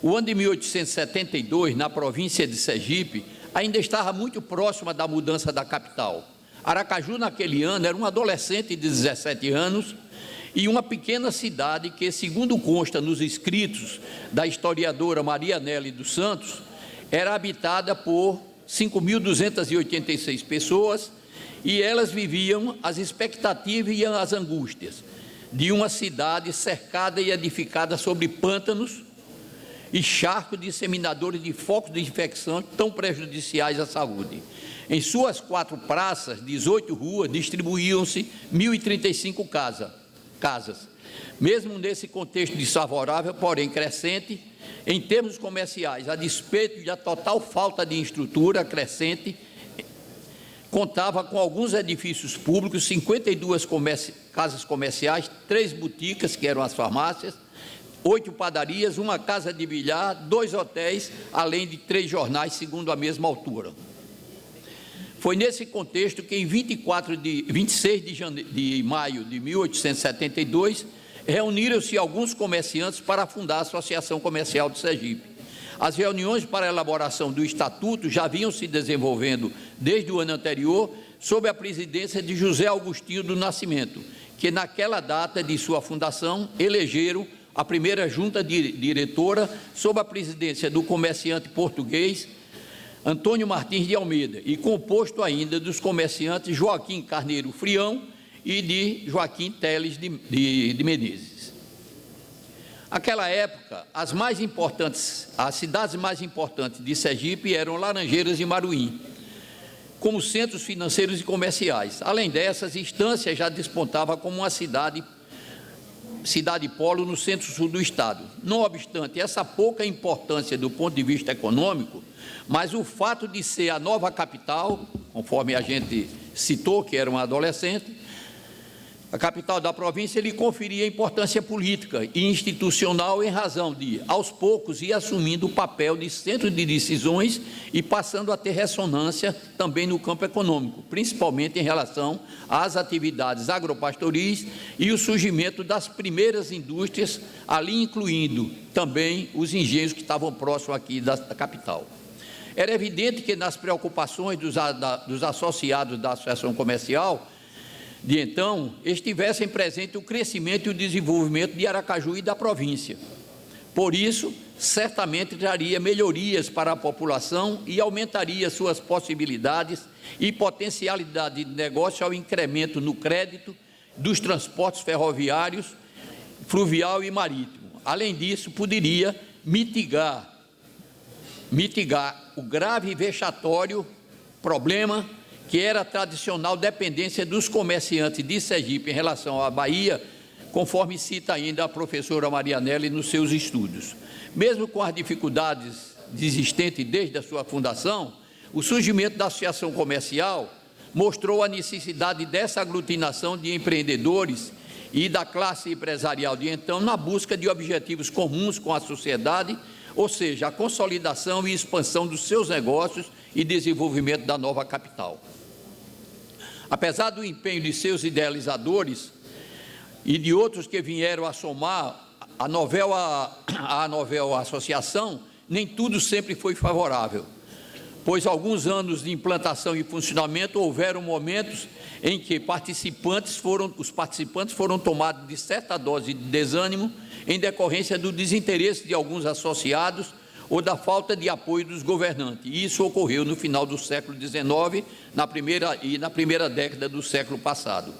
O ano de 1872, na província de Sergipe, ainda estava muito próxima da mudança da capital. Aracaju, naquele ano, era um adolescente de 17 anos e uma pequena cidade que, segundo consta nos escritos da historiadora Maria Nelly dos Santos, era habitada por 5.286 pessoas, e elas viviam as expectativas e as angústias de uma cidade cercada e edificada sobre pântanos e charcos disseminadores de focos de infecção tão prejudiciais à saúde. Em suas 4 praças, 18 ruas, distribuíam-se 1.035 casas. Mesmo nesse contexto desfavorável, porém crescente, em termos comerciais, a despeito da total falta de estrutura crescente, contava com alguns edifícios públicos, 52 casas comerciais, 3 boutiques, que eram as farmácias, 8 padarias, uma casa de bilhar, 2 hotéis, além de 3 jornais, segundo a mesma altura. Foi nesse contexto que, em 26 de maio de 1872, reuniram-se alguns comerciantes para fundar a Associação Comercial de Sergipe. As reuniões para a elaboração do estatuto já vinham se desenvolvendo desde o ano anterior, sob a presidência de José Augustinho do Nascimento, que naquela data de sua fundação elegeram a primeira junta diretora sob a presidência do comerciante português Antônio Martins de Almeida, e composto ainda dos comerciantes Joaquim Carneiro Frião e de Joaquim Teles de Menezes. Naquela época, as cidades mais importantes de Sergipe eram Laranjeiras e Maruim, como centros financeiros e comerciais. Além dessas, Estância já despontava como uma cidade-polo no centro-sul do estado. Não obstante essa pouca importância do ponto de vista econômico, mas o fato de ser a nova capital, conforme a gente citou, que era um adolescente, a capital da província, lhe conferia importância política e institucional em razão de, aos poucos, ir assumindo o papel de centro de decisões e passando a ter ressonância também no campo econômico, principalmente em relação às atividades agropastoris e o surgimento das primeiras indústrias, ali incluindo também os engenhos que estavam próximos aqui da capital. Era evidente que nas preocupações dos associados da Associação Comercial, de então, estivessem presentes o crescimento e o desenvolvimento de Aracaju e da província. Por isso, certamente traria melhorias para a população e aumentaria suas possibilidades e potencialidade de negócio ao incremento no crédito dos transportes ferroviários, fluvial e marítimo. Além disso, poderia mitigar o grave e vexatório problema que era a tradicional dependência dos comerciantes de Sergipe em relação à Bahia, conforme cita ainda a professora Marianelli nos seus estudos. Mesmo com as dificuldades existentes desde a sua fundação, o surgimento da Associação Comercial mostrou a necessidade dessa aglutinação de empreendedores e da classe empresarial de então na busca de objetivos comuns com a sociedade, ou seja, a consolidação e expansão dos seus negócios e desenvolvimento da nova capital. Apesar do empenho de seus idealizadores e de outros que vieram a somar a novel associação, nem tudo sempre foi favorável, pois alguns anos de implantação e funcionamento houveram momentos em que os participantes foram tomados de certa dose de desânimo em decorrência do desinteresse de alguns associados ou da falta de apoio dos governantes. E isso ocorreu no final do século XIX na primeira década do século passado.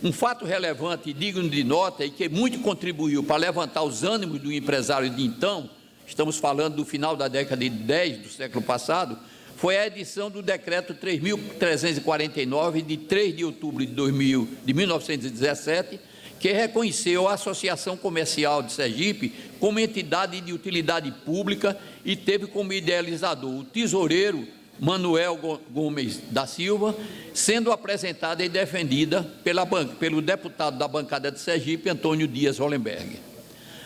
Um fato relevante e digno de nota e que muito contribuiu para levantar os ânimos do empresário de então, estamos falando do final da década de 10 do século passado, foi a edição do Decreto 3.349, de 3 de outubro de 1917, que reconheceu a Associação Comercial de Sergipe como entidade de utilidade pública e teve como idealizador o tesoureiro Manuel Gomes da Silva, sendo apresentada e defendida pelo deputado da bancada de Sergipe, Antônio Dias Hollenberg.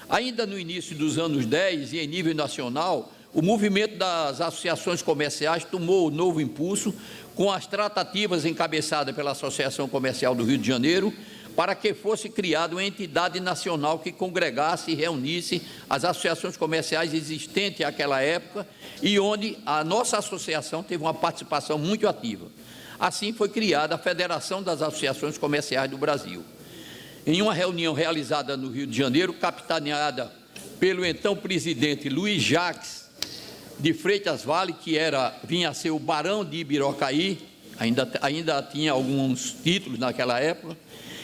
Ainda no início dos anos 10 e em nível nacional, o movimento das associações comerciais tomou novo impulso com as tratativas encabeçadas pela Associação Comercial do Rio de Janeiro para que fosse criada uma entidade nacional que congregasse e reunisse as associações comerciais existentes naquela época e onde a nossa associação teve uma participação muito ativa. Assim foi criada a Federação das Associações Comerciais do Brasil. Em uma reunião realizada no Rio de Janeiro, capitaneada pelo então presidente Luiz Jacques de Freitas Vale, que vinha a ser o Barão de Ibirocaí, ainda tinha alguns títulos naquela época,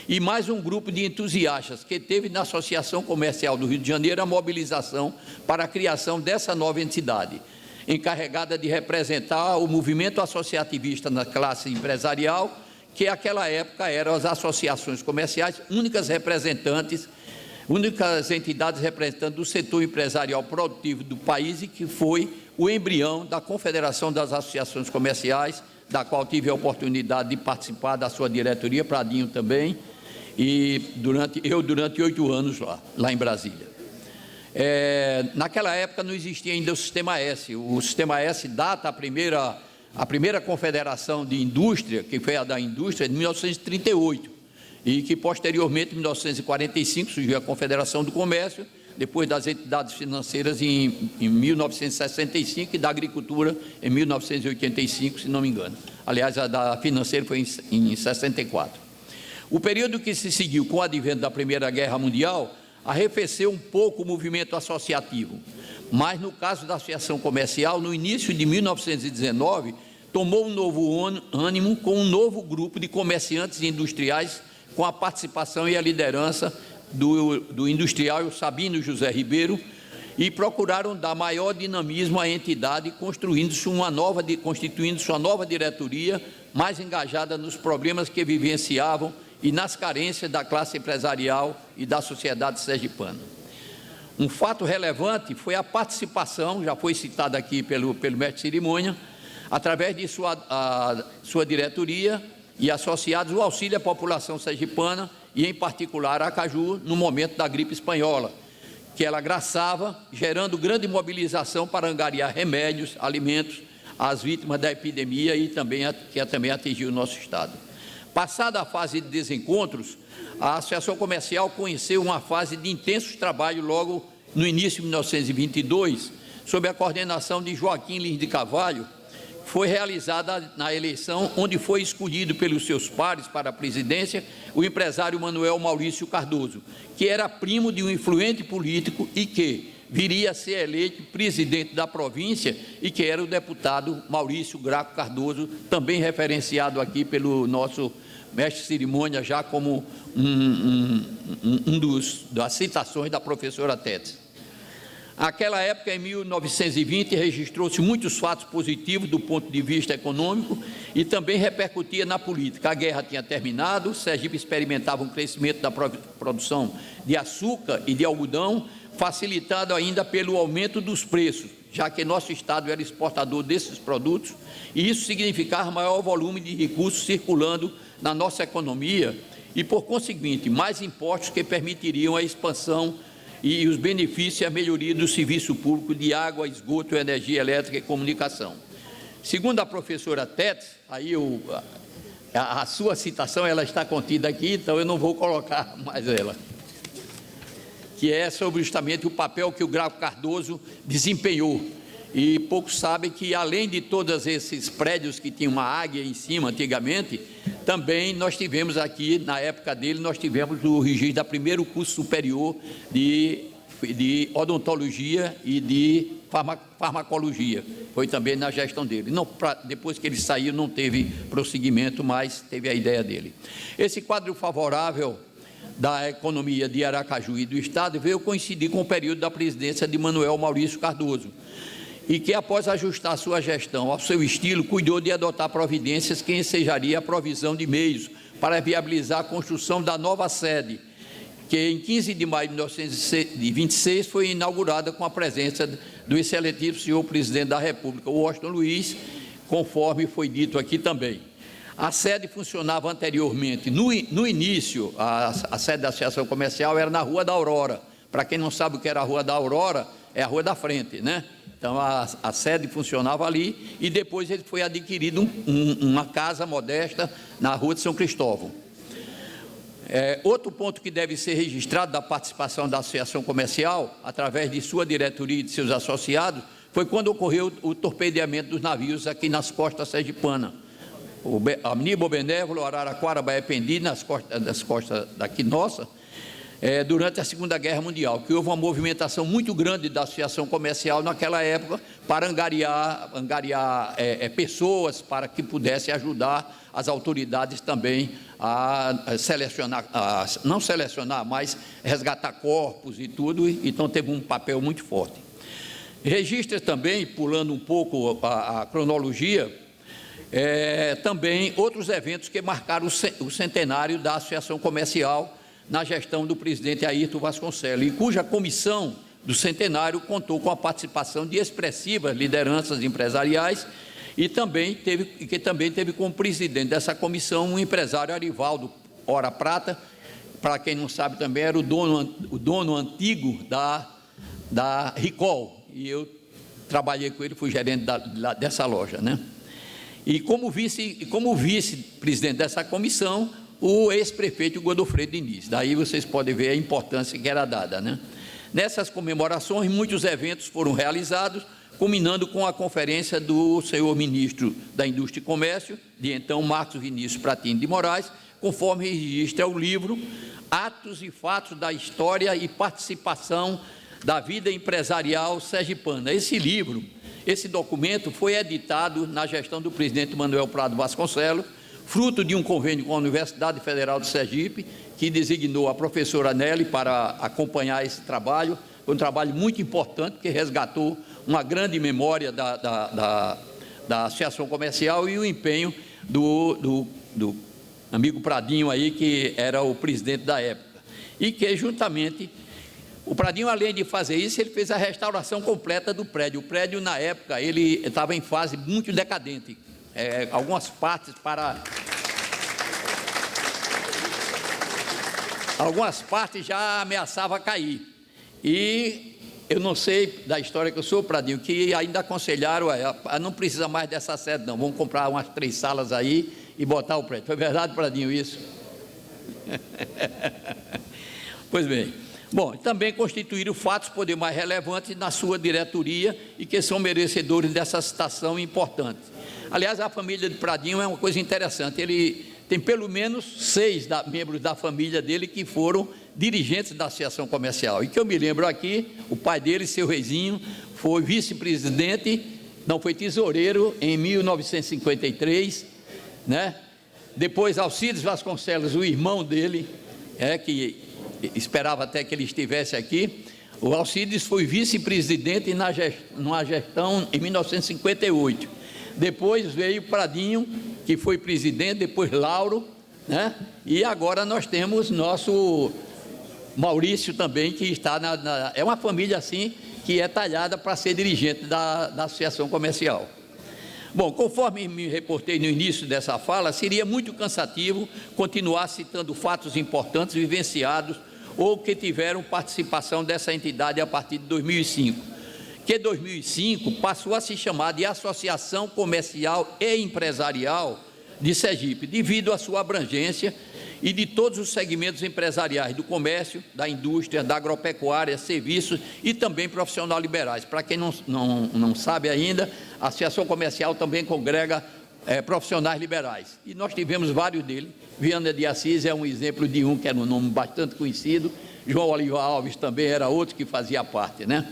e mais um grupo de entusiastas que teve na Associação Comercial do Rio de Janeiro a mobilização para a criação dessa nova entidade, encarregada de representar o movimento associativista na classe empresarial, que naquela época eram as associações comerciais, únicas entidades representantes do setor empresarial produtivo do país e que foi o embrião da Confederação das Associações Comerciais, da qual tive a oportunidade de participar da sua diretoria, Pradinho também, e durante 8 anos lá em Brasília. Naquela época não existia ainda o Sistema S. O Sistema S data a primeira confederação de indústria, que foi a da indústria, de 1938, e que posteriormente, em 1945, surgiu a Confederação do Comércio, depois das entidades financeiras em 1965 e da agricultura em 1985, se não me engano. Aliás, a da financeira foi em 64. O período que se seguiu com o advento da Primeira Guerra Mundial arrefeceu um pouco o movimento associativo, mas no caso da Associação Comercial, no início de 1919, tomou um novo ânimo com um novo grupo de comerciantes e industriais com a participação e a liderança do industrial Sabino José Ribeiro e procuraram dar maior dinamismo à entidade, constituindo-se uma nova diretoria mais engajada nos problemas que vivenciavam e nas carências da classe empresarial e da sociedade sergipana. Um fato relevante foi a participação, já foi citado aqui pelo mestre de cerimônia, através de sua diretoria e associados, o auxílio à população sergipana e, em particular, a Aracaju, no momento da gripe espanhola, que ela agraçava, gerando grande mobilização para angariar remédios, alimentos às vítimas da epidemia e que também atingiu o nosso estado. Passada a fase de desencontros, a Associação Comercial conheceu uma fase de intensos trabalhos logo no início de 1922, sob a coordenação de Joaquim Lins de Carvalho, foi realizada na eleição, onde foi escolhido pelos seus pares para a presidência o empresário Manuel Maurício Cardoso, que era primo de um influente político e que viria a ser eleito presidente da província e que era o deputado Maurício Graco Cardoso, também referenciado aqui pelo nosso mestre de cerimônia, já como das citações da professora Tétis. Naquela época, em 1920, registrou-se muitos fatos positivos do ponto de vista econômico e também repercutia na política. A guerra tinha terminado, Sergipe experimentava um crescimento da produção de açúcar e de algodão, facilitado ainda pelo aumento dos preços, já que nosso estado era exportador desses produtos, e isso significava maior volume de recursos circulando na nossa economia e, por conseguinte, mais impostos que permitiriam a expansão e os benefícios e a melhoria do serviço público de água, esgoto, energia elétrica e comunicação. Segundo a professora Tétis, aí a sua citação ela está contida aqui, então eu não vou colocar mais ela, que é sobre justamente o papel que o Graco Cardoso desempenhou. E poucos sabem que, além de todos esses prédios que tinham uma águia em cima antigamente, também nós tivemos aqui, na época dele, nós tivemos o registro da primeiro curso superior de odontologia e de farmacologia. Foi também na gestão dele. Não, depois que ele saiu, não teve prosseguimento, mas teve a ideia dele. Esse quadro favorável da economia de Aracaju e do Estado veio coincidir com o período da presidência de Manuel Maurício Cardoso, e que, após ajustar sua gestão ao seu estilo, cuidou de adotar providências que ensejaria a provisão de meios para viabilizar a construção da nova sede, que em 15 de maio de 1926 foi inaugurada com a presença do excelentíssimo senhor presidente da República, Washington Luiz, conforme foi dito aqui também. A sede funcionava anteriormente, no início, a sede da Associação Comercial era na Rua da Aurora. Para quem não sabe o que era a Rua da Aurora, é a Rua da Frente, né? Então, a sede funcionava ali e depois ele foi adquirido uma casa modesta na Rua de São Cristóvão. Outro ponto que deve ser registrado da participação da Associação Comercial, através de sua diretoria e de seus associados, foi quando ocorreu o torpedeamento dos navios aqui nas costas sergipanas. O Aníbal Benévolo, Araraquara, Baependi, nas costas daqui nossa, durante a Segunda Guerra Mundial, que houve uma movimentação muito grande da Associação Comercial naquela época para angariar pessoas para que pudesse ajudar as autoridades também a selecionar, não selecionar, mas resgatar corpos e tudo, então teve um papel muito forte. Registra também, pulando um pouco a cronologia, também outros eventos que marcaram o centenário da Associação Comercial na gestão do presidente Ayrton Vasconcelos, e cuja comissão do centenário contou com a participação de expressivas lideranças empresariais e também teve como presidente dessa comissão um empresário Arivaldo Ora Prata, para quem não sabe também era o dono antigo da Ricol, e eu trabalhei com ele, fui gerente dessa loja, né? E como vice-presidente dessa comissão, o ex-prefeito Godofredo Diniz. Daí vocês podem ver a importância que era dada, né? Nessas comemorações, muitos eventos foram realizados, culminando com a conferência do senhor ministro da Indústria e Comércio, de então Marcos Vinícius Pratini de Moraes, conforme registra o livro Atos e Fatos da História e Participação da Vida Empresarial Sergipana. Esse documento foi editado na gestão do presidente Manuel Prado Vasconcelos, fruto de um convênio com a Universidade Federal de Sergipe, que designou a professora Nelly para acompanhar esse trabalho. Foi um trabalho muito importante, que resgatou uma grande memória da Associação Comercial e o empenho do amigo Pradinho aí, que era o presidente da época. E que, juntamente, o Pradinho, além de fazer isso, ele fez a restauração completa do prédio. O prédio, na época, ele estava em fase muito decadente. Algumas partes já ameaçavam cair. E eu não sei da história que eu sou, Pradinho, que ainda aconselharam não precisa mais dessa sede não, vamos comprar umas 3 salas aí e botar o prédio. Foi verdade, Pradinho, isso? Pois bem, Bom, também constituíram fatos poder mais relevantes na sua diretoria e que são merecedores dessa citação importante. Aliás, a família de Pradinho é uma coisa interessante, ele tem pelo menos 6 membros da família dele que foram dirigentes da Associação Comercial, e que eu me lembro aqui, o pai dele, seu Reizinho, foi vice-presidente, não, foi tesoureiro em 1953, né? Depois Alcides Vasconcelos, o irmão dele, que esperava até que ele estivesse aqui, o Alcides foi vice-presidente numa gestão em 1958. Depois veio Pradinho, que foi presidente, depois Lauro, né? E agora nós temos nosso Maurício também, que está é uma família assim, que é talhada para ser dirigente da Associação Comercial. Bom, conforme me reportei no início dessa fala, seria muito cansativo continuar citando fatos importantes vivenciados ou que tiveram participação dessa entidade a partir de 2005, que 2005 passou a se chamar de Associação Comercial e Empresarial de Sergipe, devido à sua abrangência e de todos os segmentos empresariais do comércio, da indústria, da agropecuária, serviços e também profissional liberais. Para quem não sabe ainda, a Associação Comercial também congrega profissionais liberais. E nós tivemos vários deles. Viana de Assis é um exemplo de um que era um nome bastante conhecido. João Oliva Alves também era outro que fazia parte, né?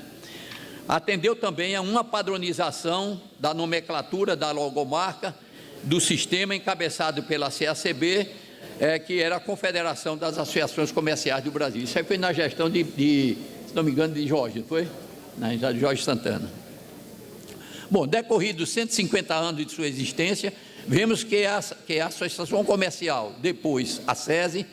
Atendeu também a uma padronização da nomenclatura da logomarca do sistema encabeçado pela CACB, que era a Confederação das Associações Comerciais do Brasil. Isso aí foi na gestão se não me engano, de Jorge, não foi? De Jorge Santana. Bom, decorridos 150 anos de sua existência, vemos que a Associação Comercial, depois a SESI,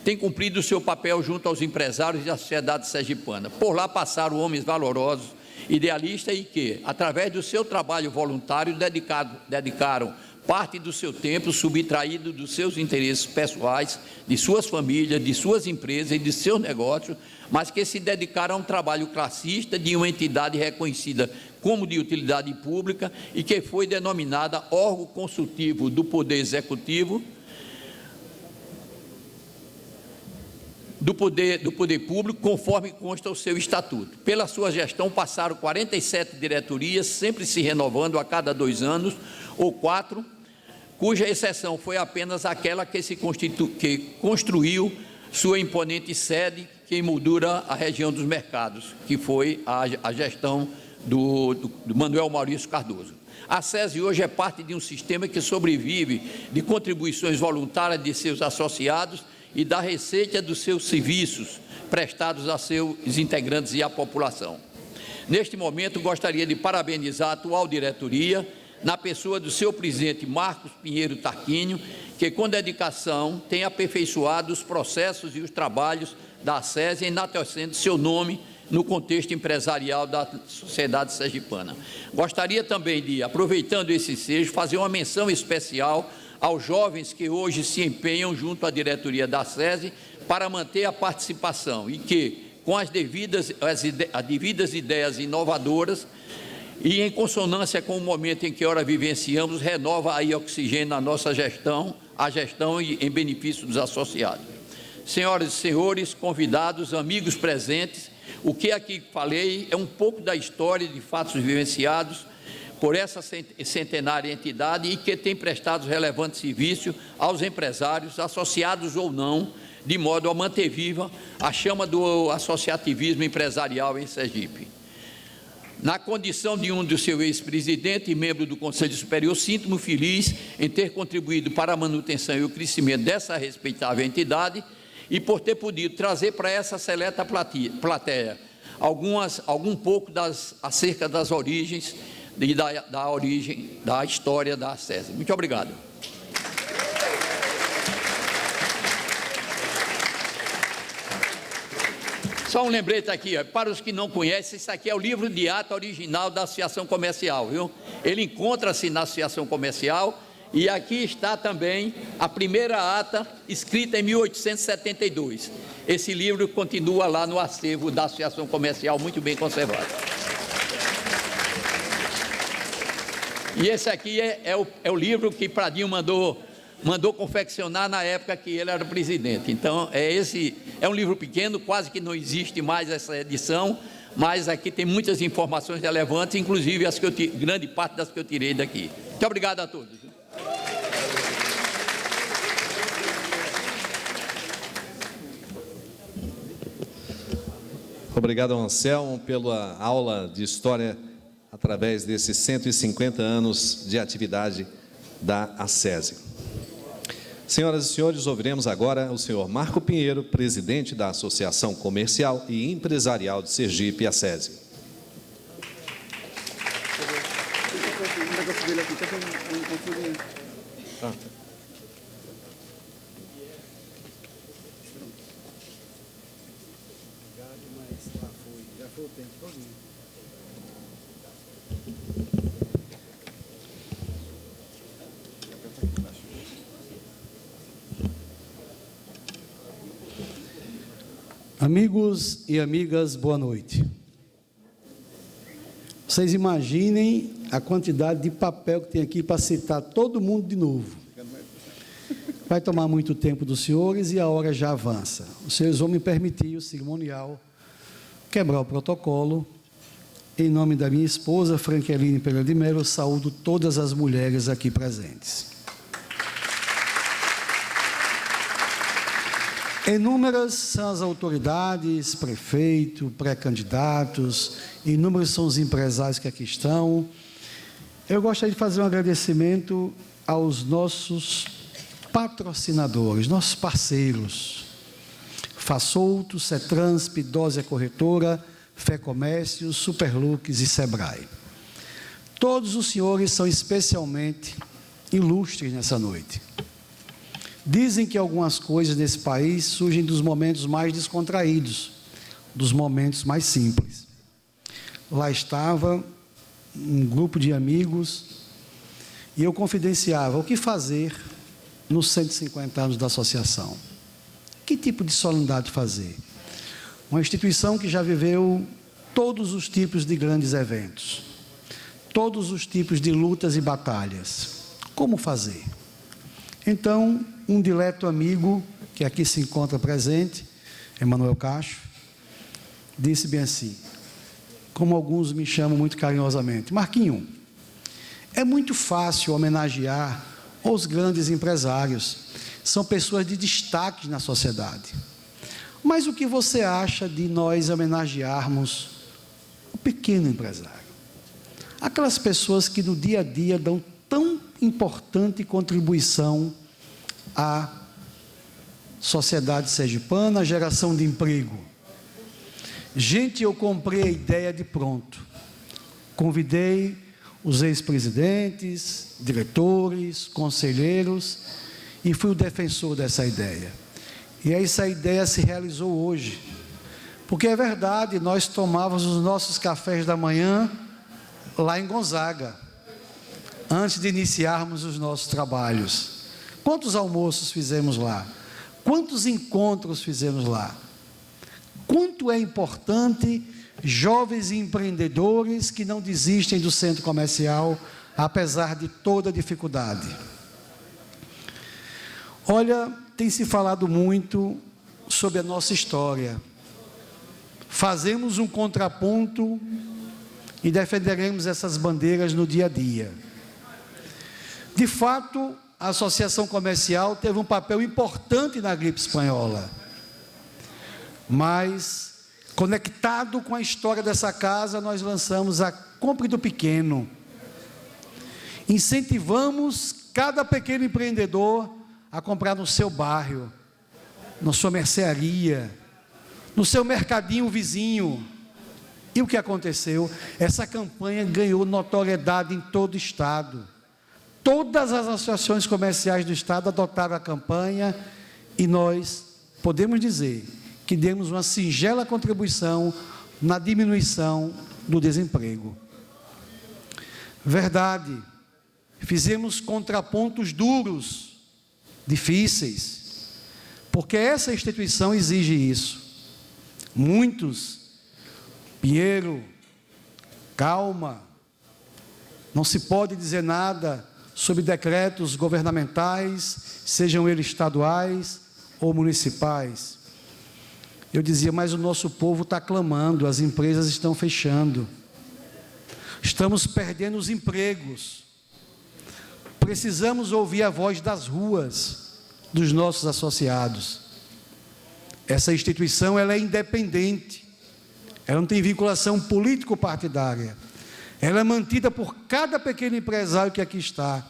tem cumprido o seu papel junto aos empresários e à sociedade sergipana. Por lá passaram homens valorosos, idealistas e que, através do seu trabalho voluntário, dedicaram parte do seu tempo subtraído dos seus interesses pessoais, de suas famílias, de suas empresas e de seus negócios, mas que se dedicaram a um trabalho classista de uma entidade reconhecida como de utilidade pública e que foi denominada órgão consultivo do Poder Executivo, do poder Público, conforme consta o seu estatuto. Pela sua gestão passaram 47 diretorias, sempre se renovando a cada 2 anos ou 4, cuja exceção foi apenas aquela que construiu sua imponente sede, que emoldura a região dos mercados, que foi a gestão do Manuel Maurício Cardoso. A SESI hoje é parte de um sistema que sobrevive de contribuições voluntárias de seus associados e da receita dos seus serviços prestados a seus integrantes e à população. Neste momento, gostaria de parabenizar a atual diretoria, na pessoa do seu presidente Marcos Pinheiro Tarquínio, que com dedicação tem aperfeiçoado os processos e os trabalhos da SESI, enaltecendo seu nome no contexto empresarial da sociedade sergipana. Gostaria também de, aproveitando esse ensejo, fazer uma menção especial aos jovens que hoje se empenham junto à diretoria da SESI para manter a participação e que, com as devidas ideias inovadoras e em consonância com o momento em que ora vivenciamos, renova aí oxigênio na nossa gestão, a gestão em benefício dos associados. Senhoras e senhores, convidados, amigos presentes, o que aqui falei é um pouco da história de fatos vivenciados por essa centenária entidade e que tem prestado relevante serviço aos empresários, associados ou não, de modo a manter viva a chama do associativismo empresarial em Sergipe. Na condição de um do seu ex-presidente e membro do Conselho Superior, sinto-me feliz em ter contribuído para a manutenção e o crescimento dessa respeitável entidade e por ter podido trazer para essa seleta plateia algum pouco acerca das origens e da história da SESI. Muito obrigado. Só um lembrete aqui, para os que não conhecem, isso aqui é o livro de ata original da Associação Comercial, viu? Ele encontra-se na Associação Comercial e aqui está também a primeira ata escrita em 1872. Esse livro continua lá no acervo da Associação Comercial, muito bem conservado. E esse aqui é o livro que Pradinho mandou mandou confeccionar na época que ele era presidente. Então, é um livro pequeno, quase que não existe mais essa edição, mas aqui tem muitas informações relevantes, inclusive grande parte das que eu tirei daqui. Muito obrigado a todos. Obrigado, Anselmo, pela aula de história através desses 150 anos de atividade da ACESI. Senhoras e senhores, ouviremos agora o senhor Marco Pinheiro, presidente da Associação Comercial e Empresarial de Sergipe, ACESI. Amigos e amigas, boa noite. Vocês imaginem a quantidade de papel que tem aqui para citar todo mundo de novo. Vai tomar muito tempo dos senhores e a hora já avança. Os senhores vão me permitir, o cerimonial, quebrar o protocolo. Em nome da minha esposa, Franqueline Pereira de Mello, saúdo todas as mulheres aqui presentes. Inúmeras são as autoridades, prefeito, pré-candidatos, inúmeros são os empresários que aqui estão. Eu gostaria de fazer um agradecimento aos nossos patrocinadores, nossos parceiros, Fasolto, Cetransp, Dose Corretora, Fé Comércio, Superlux e Sebrae. Todos os senhores são especialmente ilustres nessa noite. Dizem que algumas coisas nesse país surgem dos momentos mais descontraídos, dos momentos mais simples. Lá estava um grupo de amigos e eu confidenciava o que fazer nos 150 anos da associação. Que tipo de solenidade fazer? Uma instituição que já viveu todos os tipos de grandes eventos, todos os tipos de lutas e batalhas. Como fazer? Então, um dileto amigo, que aqui se encontra presente, Emanuel Cacho, disse bem assim, como alguns me chamam muito carinhosamente, Marquinho, é muito fácil homenagear os grandes empresários, são pessoas de destaque na sociedade. Mas o que você acha de nós homenagearmos o pequeno empresário? Aquelas pessoas que no dia a dia dão tão importante contribuição à sociedade sergipana, à geração de emprego. Gente, eu comprei a ideia de pronto. Convidei os ex-presidentes, diretores, conselheiros e fui o defensor dessa ideia. E essa ideia se realizou hoje. Porque é verdade, nós tomávamos os nossos cafés da manhã lá em Gonzaga, antes de iniciarmos os nossos trabalhos. Quantos almoços fizemos lá? Quantos encontros fizemos lá? Quanto é importante jovens empreendedores que não desistem do centro comercial, apesar de toda a dificuldade. Olha, tem se falado muito sobre a nossa história. Fazemos um contraponto e defenderemos essas bandeiras no dia a dia. De fato, a Associação Comercial teve um papel importante na gripe espanhola, mas, conectado com a história dessa casa, nós lançamos a Compre do Pequeno. Incentivamos cada pequeno empreendedor a comprar no seu bairro, na sua mercearia, no seu mercadinho vizinho. E o que aconteceu? Essa campanha ganhou notoriedade em todo o Estado. Todas as associações comerciais do Estado adotaram a campanha e nós podemos dizer que demos uma singela contribuição na diminuição do desemprego. Verdade, fizemos contrapontos duros, difíceis, porque essa instituição exige isso. Muitos, Pinheiro, calma, não se pode dizer nada sob decretos governamentais, sejam eles estaduais ou municipais. Eu dizia, mas o nosso povo está clamando, as empresas estão fechando, estamos perdendo os empregos, precisamos ouvir a voz das ruas, dos nossos associados. Essa instituição ela é independente, ela não tem vinculação político-partidária, ela é mantida por cada pequeno empresário que aqui está,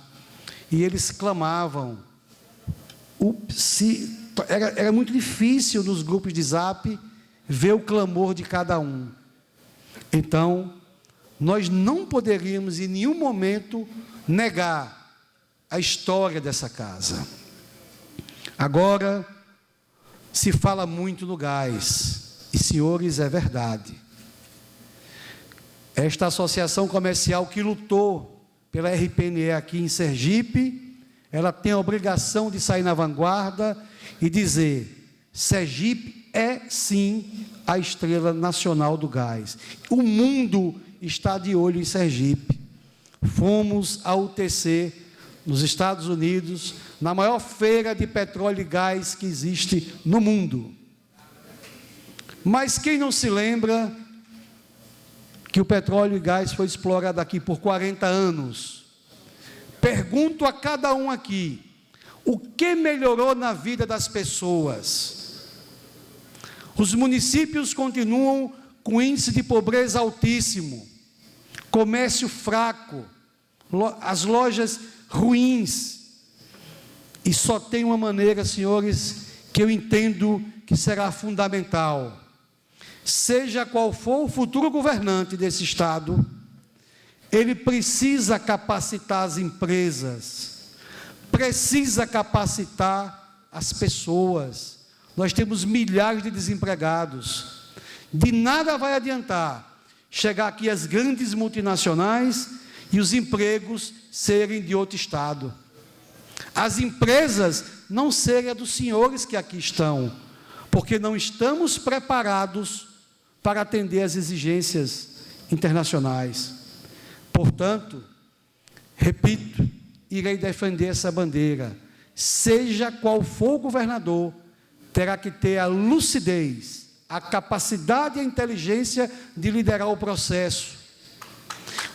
e eles clamavam. Era muito difícil nos grupos de zap ver o clamor de cada um. Então, nós não poderíamos em nenhum momento negar a história dessa casa. Agora, se fala muito no gás, e senhores, é verdade. Esta associação comercial que lutou pela RPNE aqui em Sergipe, ela tem a obrigação de sair na vanguarda e dizer: Sergipe é sim a estrela nacional do gás. O mundo está de olho em Sergipe. Fomos à UTC, nos Estados Unidos, na maior feira de petróleo e gás que existe no mundo. Mas quem não se lembra que o petróleo e gás foi explorado aqui por 40 anos? Pergunto a cada um aqui, o que melhorou na vida das pessoas? Os municípios continuam com índice de pobreza altíssimo, comércio fraco, as lojas ruins, e só tem uma maneira, senhores, que eu entendo que será fundamental. Seja qual for o futuro governante desse Estado, ele precisa capacitar as empresas, precisa capacitar as pessoas. Nós temos milhares de desempregados. De nada vai adiantar chegar aqui as grandes multinacionais e os empregos serem de outro Estado. As empresas não serem dos senhores que aqui estão, porque não estamos preparados para atender às exigências internacionais. Portanto, repito, irei defender essa bandeira. Seja qual for o governador, terá que ter a lucidez, a capacidade e a inteligência de liderar o processo,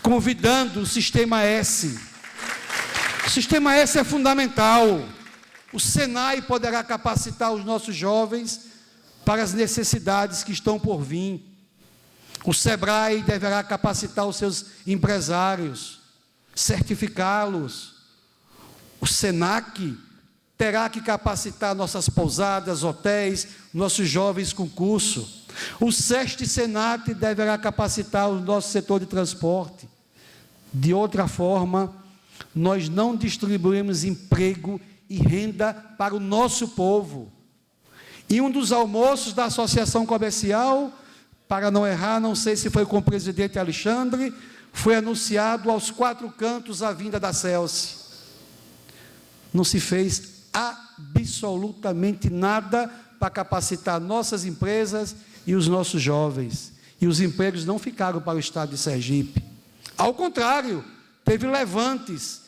convidando o Sistema S. O Sistema S é fundamental. O Senai poderá capacitar os nossos jovens para as necessidades que estão por vir. O SEBRAE deverá capacitar os seus empresários, certificá-los. O SENAC terá que capacitar nossas pousadas, hotéis, nossos jovens com curso. O SEST e SENAT deverá capacitar o nosso setor de transporte. De outra forma, nós não distribuímos emprego e renda para o nosso povo. E um dos almoços da Associação Comercial, para não errar, não sei se foi com o presidente Alexandre, foi anunciado aos 4 cantos a vinda da Celce. Não se fez absolutamente nada para capacitar nossas empresas e os nossos jovens. E os empregos não ficaram para o estado de Sergipe. Ao contrário, teve levantes,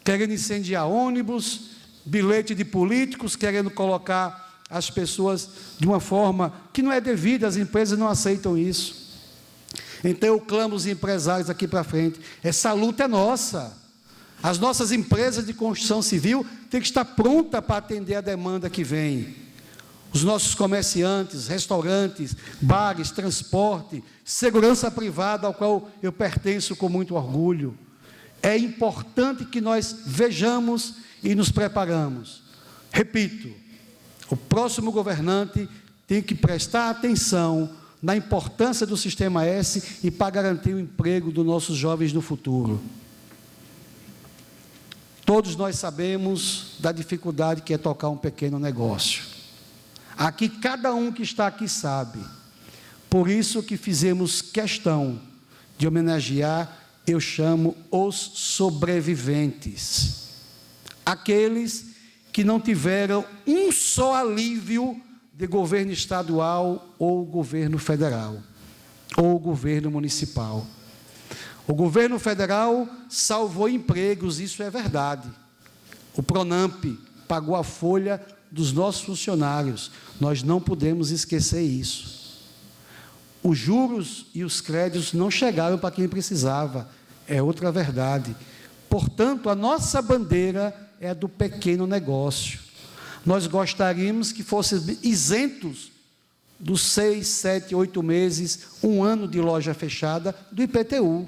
querendo incendiar ônibus, bilhete de políticos, querendo colocar as pessoas de uma forma que não é devida, as empresas não aceitam isso. Então eu clamo os empresários aqui para frente, essa luta é nossa. As nossas empresas de construção civil têm que estar prontas para atender a demanda que vem. Os nossos comerciantes, restaurantes, bares, transporte, segurança privada, ao qual eu pertenço com muito orgulho. É importante que nós vejamos e nos preparamos. Repito, o próximo governante tem que prestar atenção na importância do Sistema S e para garantir o emprego dos nossos jovens no futuro. Todos nós sabemos da dificuldade que é tocar um pequeno negócio. Aqui, cada um que está aqui sabe. Por isso que fizemos questão de homenagear, eu chamo os sobreviventes. Aqueles que não tiveram um só alívio de governo estadual ou governo federal, ou governo municipal. O governo federal salvou empregos, isso é verdade. O Pronamp pagou a folha dos nossos funcionários. Nós não podemos esquecer isso. Os juros e os créditos não chegaram para quem precisava. É outra verdade. Portanto, a nossa bandeira é a do pequeno negócio. Nós gostaríamos que fossem isentos dos 6, 7, 8 meses, 1 ano de loja fechada do IPTU.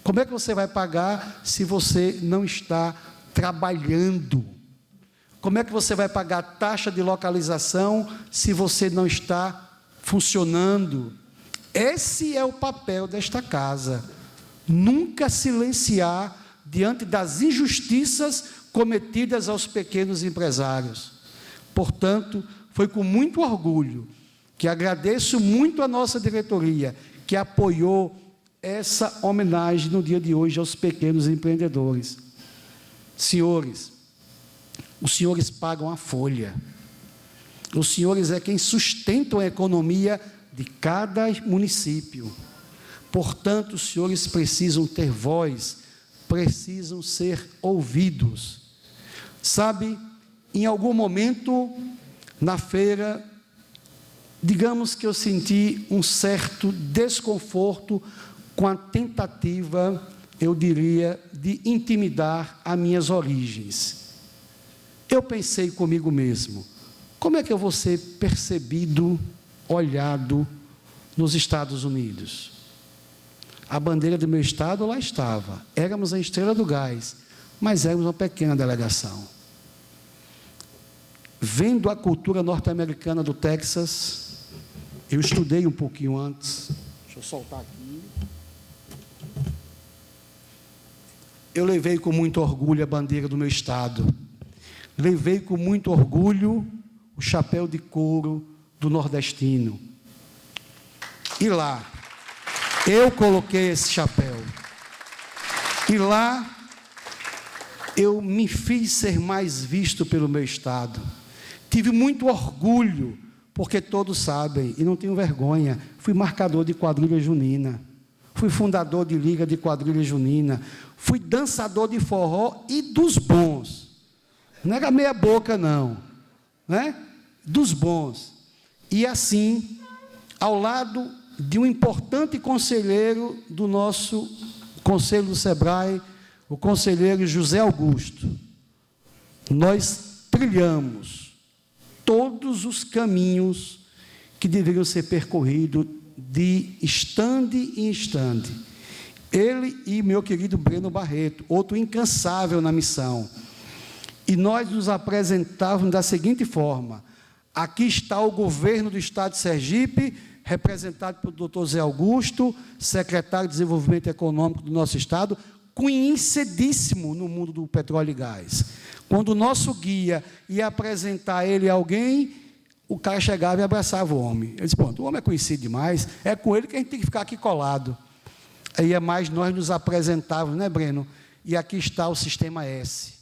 Como é que você vai pagar se você não está trabalhando? Como é que você vai pagar taxa de localização se você não está funcionando? Esse é o papel desta casa. Nunca silenciar diante das injustiças cometidas aos pequenos empresários. Portanto, foi com muito orgulho que agradeço muito a nossa diretoria, que apoiou essa homenagem no dia de hoje aos pequenos empreendedores. Senhores, os senhores pagam a folha. Os senhores é quem sustentam a economia de cada município. Portanto, os senhores precisam ter voz, precisam ser ouvidos. Sabe, em algum momento, na feira, digamos que eu senti um certo desconforto com a tentativa, eu diria, de intimidar as minhas origens. Eu pensei comigo mesmo, como é que eu vou ser percebido, olhado nos Estados Unidos? A bandeira do meu estado lá estava, éramos a Estrela do Gás, mas éramos uma pequena delegação. Vendo a cultura norte-americana do Texas, eu estudei um pouquinho antes, deixa eu soltar aqui. Eu levei com muito orgulho a bandeira do meu estado, levei com muito orgulho o chapéu de couro do nordestino. E lá, eu coloquei esse chapéu. E lá, eu me fiz ser mais visto pelo meu estado. Tive muito orgulho, porque todos sabem, e não tenho vergonha, fui marcador de quadrilha junina, fui fundador de liga de quadrilha junina, fui dançador de forró e dos bons. Não era meia boca, não, né? Dos bons. E assim, ao lado de um importante conselheiro do nosso Conselho do Sebrae, o conselheiro José Augusto, nós trilhamos todos os caminhos que deveriam ser percorridos de estande em estande. Ele e meu querido Breno Barreto, outro incansável na missão. E nós nos apresentávamos da seguinte forma: aqui está o governo do Estado de Sergipe, representado pelo doutor Zé Augusto, secretário de Desenvolvimento Econômico do nosso Estado, conhecidíssimo no mundo do petróleo e gás. Quando o nosso guia ia apresentar ele a alguém, o cara chegava e abraçava o homem. Ele disse, pronto, o homem é conhecido demais, é com ele que a gente tem que ficar aqui colado. Aí é mais nós nos apresentávamos, né, Breno? E aqui está o Sistema S.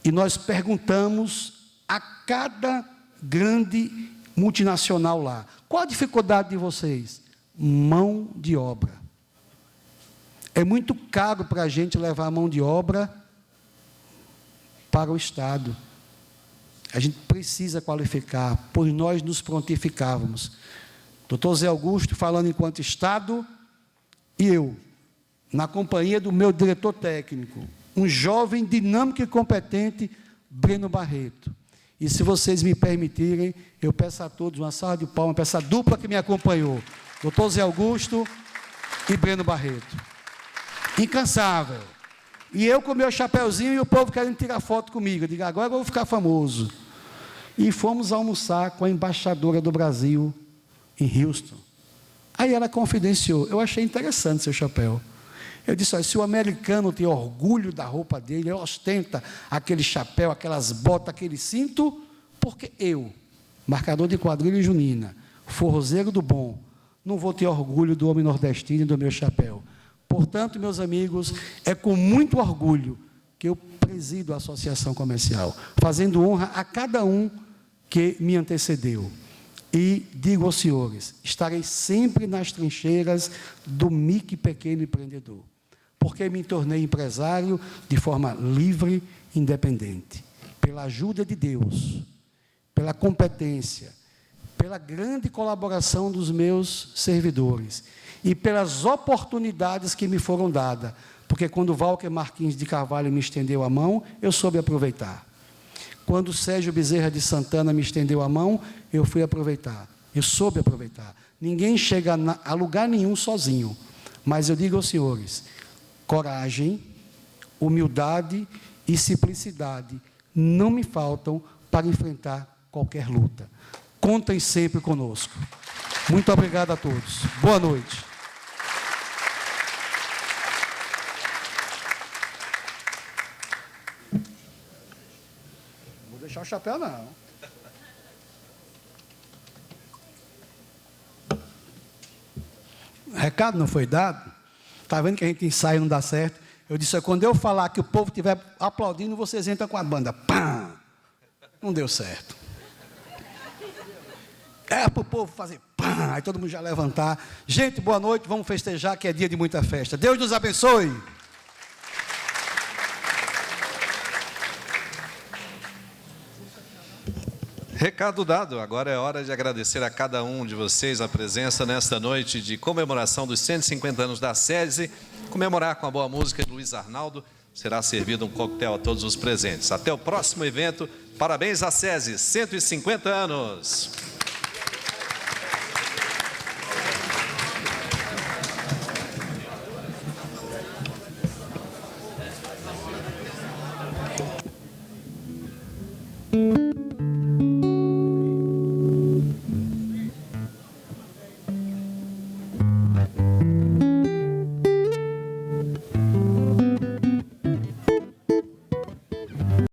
E nós perguntamos a cada grande multinacional lá, qual a dificuldade de vocês? Mão de obra. É muito caro para a gente levar a mão de obra para o Estado. A gente precisa qualificar, pois nós nos prontificávamos. Doutor Zé Augusto falando enquanto Estado, e eu, na companhia do meu diretor técnico, um jovem dinâmico e competente, Breno Barreto. E se vocês me permitirem, eu peço a todos uma salva de palmas para essa dupla que me acompanhou, doutor Zé Augusto e Breno Barreto. Incansável. E eu com meu chapéuzinho e o povo querendo tirar foto comigo. Eu digo, agora eu vou ficar famoso. E fomos almoçar com a embaixadora do Brasil em Houston. Aí ela confidenciou, eu achei interessante seu chapéu. Eu disse, olha, se o americano tem orgulho da roupa dele, ele ostenta aquele chapéu, aquelas botas, aquele cinto, porque eu, marcador de quadrilha junina, forrozeiro do bom, não vou ter orgulho do homem nordestino e do meu chapéu. Portanto, meus amigos, é com muito orgulho que eu presido a Associação Comercial, fazendo honra a cada um que me antecedeu. E digo aos senhores, estarei sempre nas trincheiras do micro pequeno empreendedor, porque me tornei empresário de forma livre e independente. Pela ajuda de Deus, pela competência, pela grande colaboração dos meus servidores e pelas oportunidades que me foram dadas, porque quando Walker Martins de Carvalho me estendeu a mão, eu soube aproveitar. Quando Sérgio Bezerra de Santana me estendeu a mão, eu fui aproveitar, eu soube aproveitar. Ninguém chega a lugar nenhum sozinho, mas eu digo aos senhores, coragem, humildade e simplicidade não me faltam para enfrentar qualquer luta. Contem sempre conosco. Muito obrigado a todos. Boa noite. Não vou deixar o chapéu, não. Recado não foi dado? Está vendo que a gente ensaia e não dá certo? Eu disse, quando eu falar que o povo estiver aplaudindo, vocês entram com a banda. Pam! Não deu certo. É para o povo fazer pam! Aí todo mundo já levantar. Gente, boa noite, vamos festejar, que é dia de muita festa. Deus nos abençoe. Recado dado, agora é hora de agradecer a cada um de vocês a presença nesta noite de comemoração dos 150 anos da SESI, comemorar com a boa música de Luiz Arnaldo, será servido um coquetel a todos os presentes. Até o próximo evento, parabéns à SESI, 150 anos!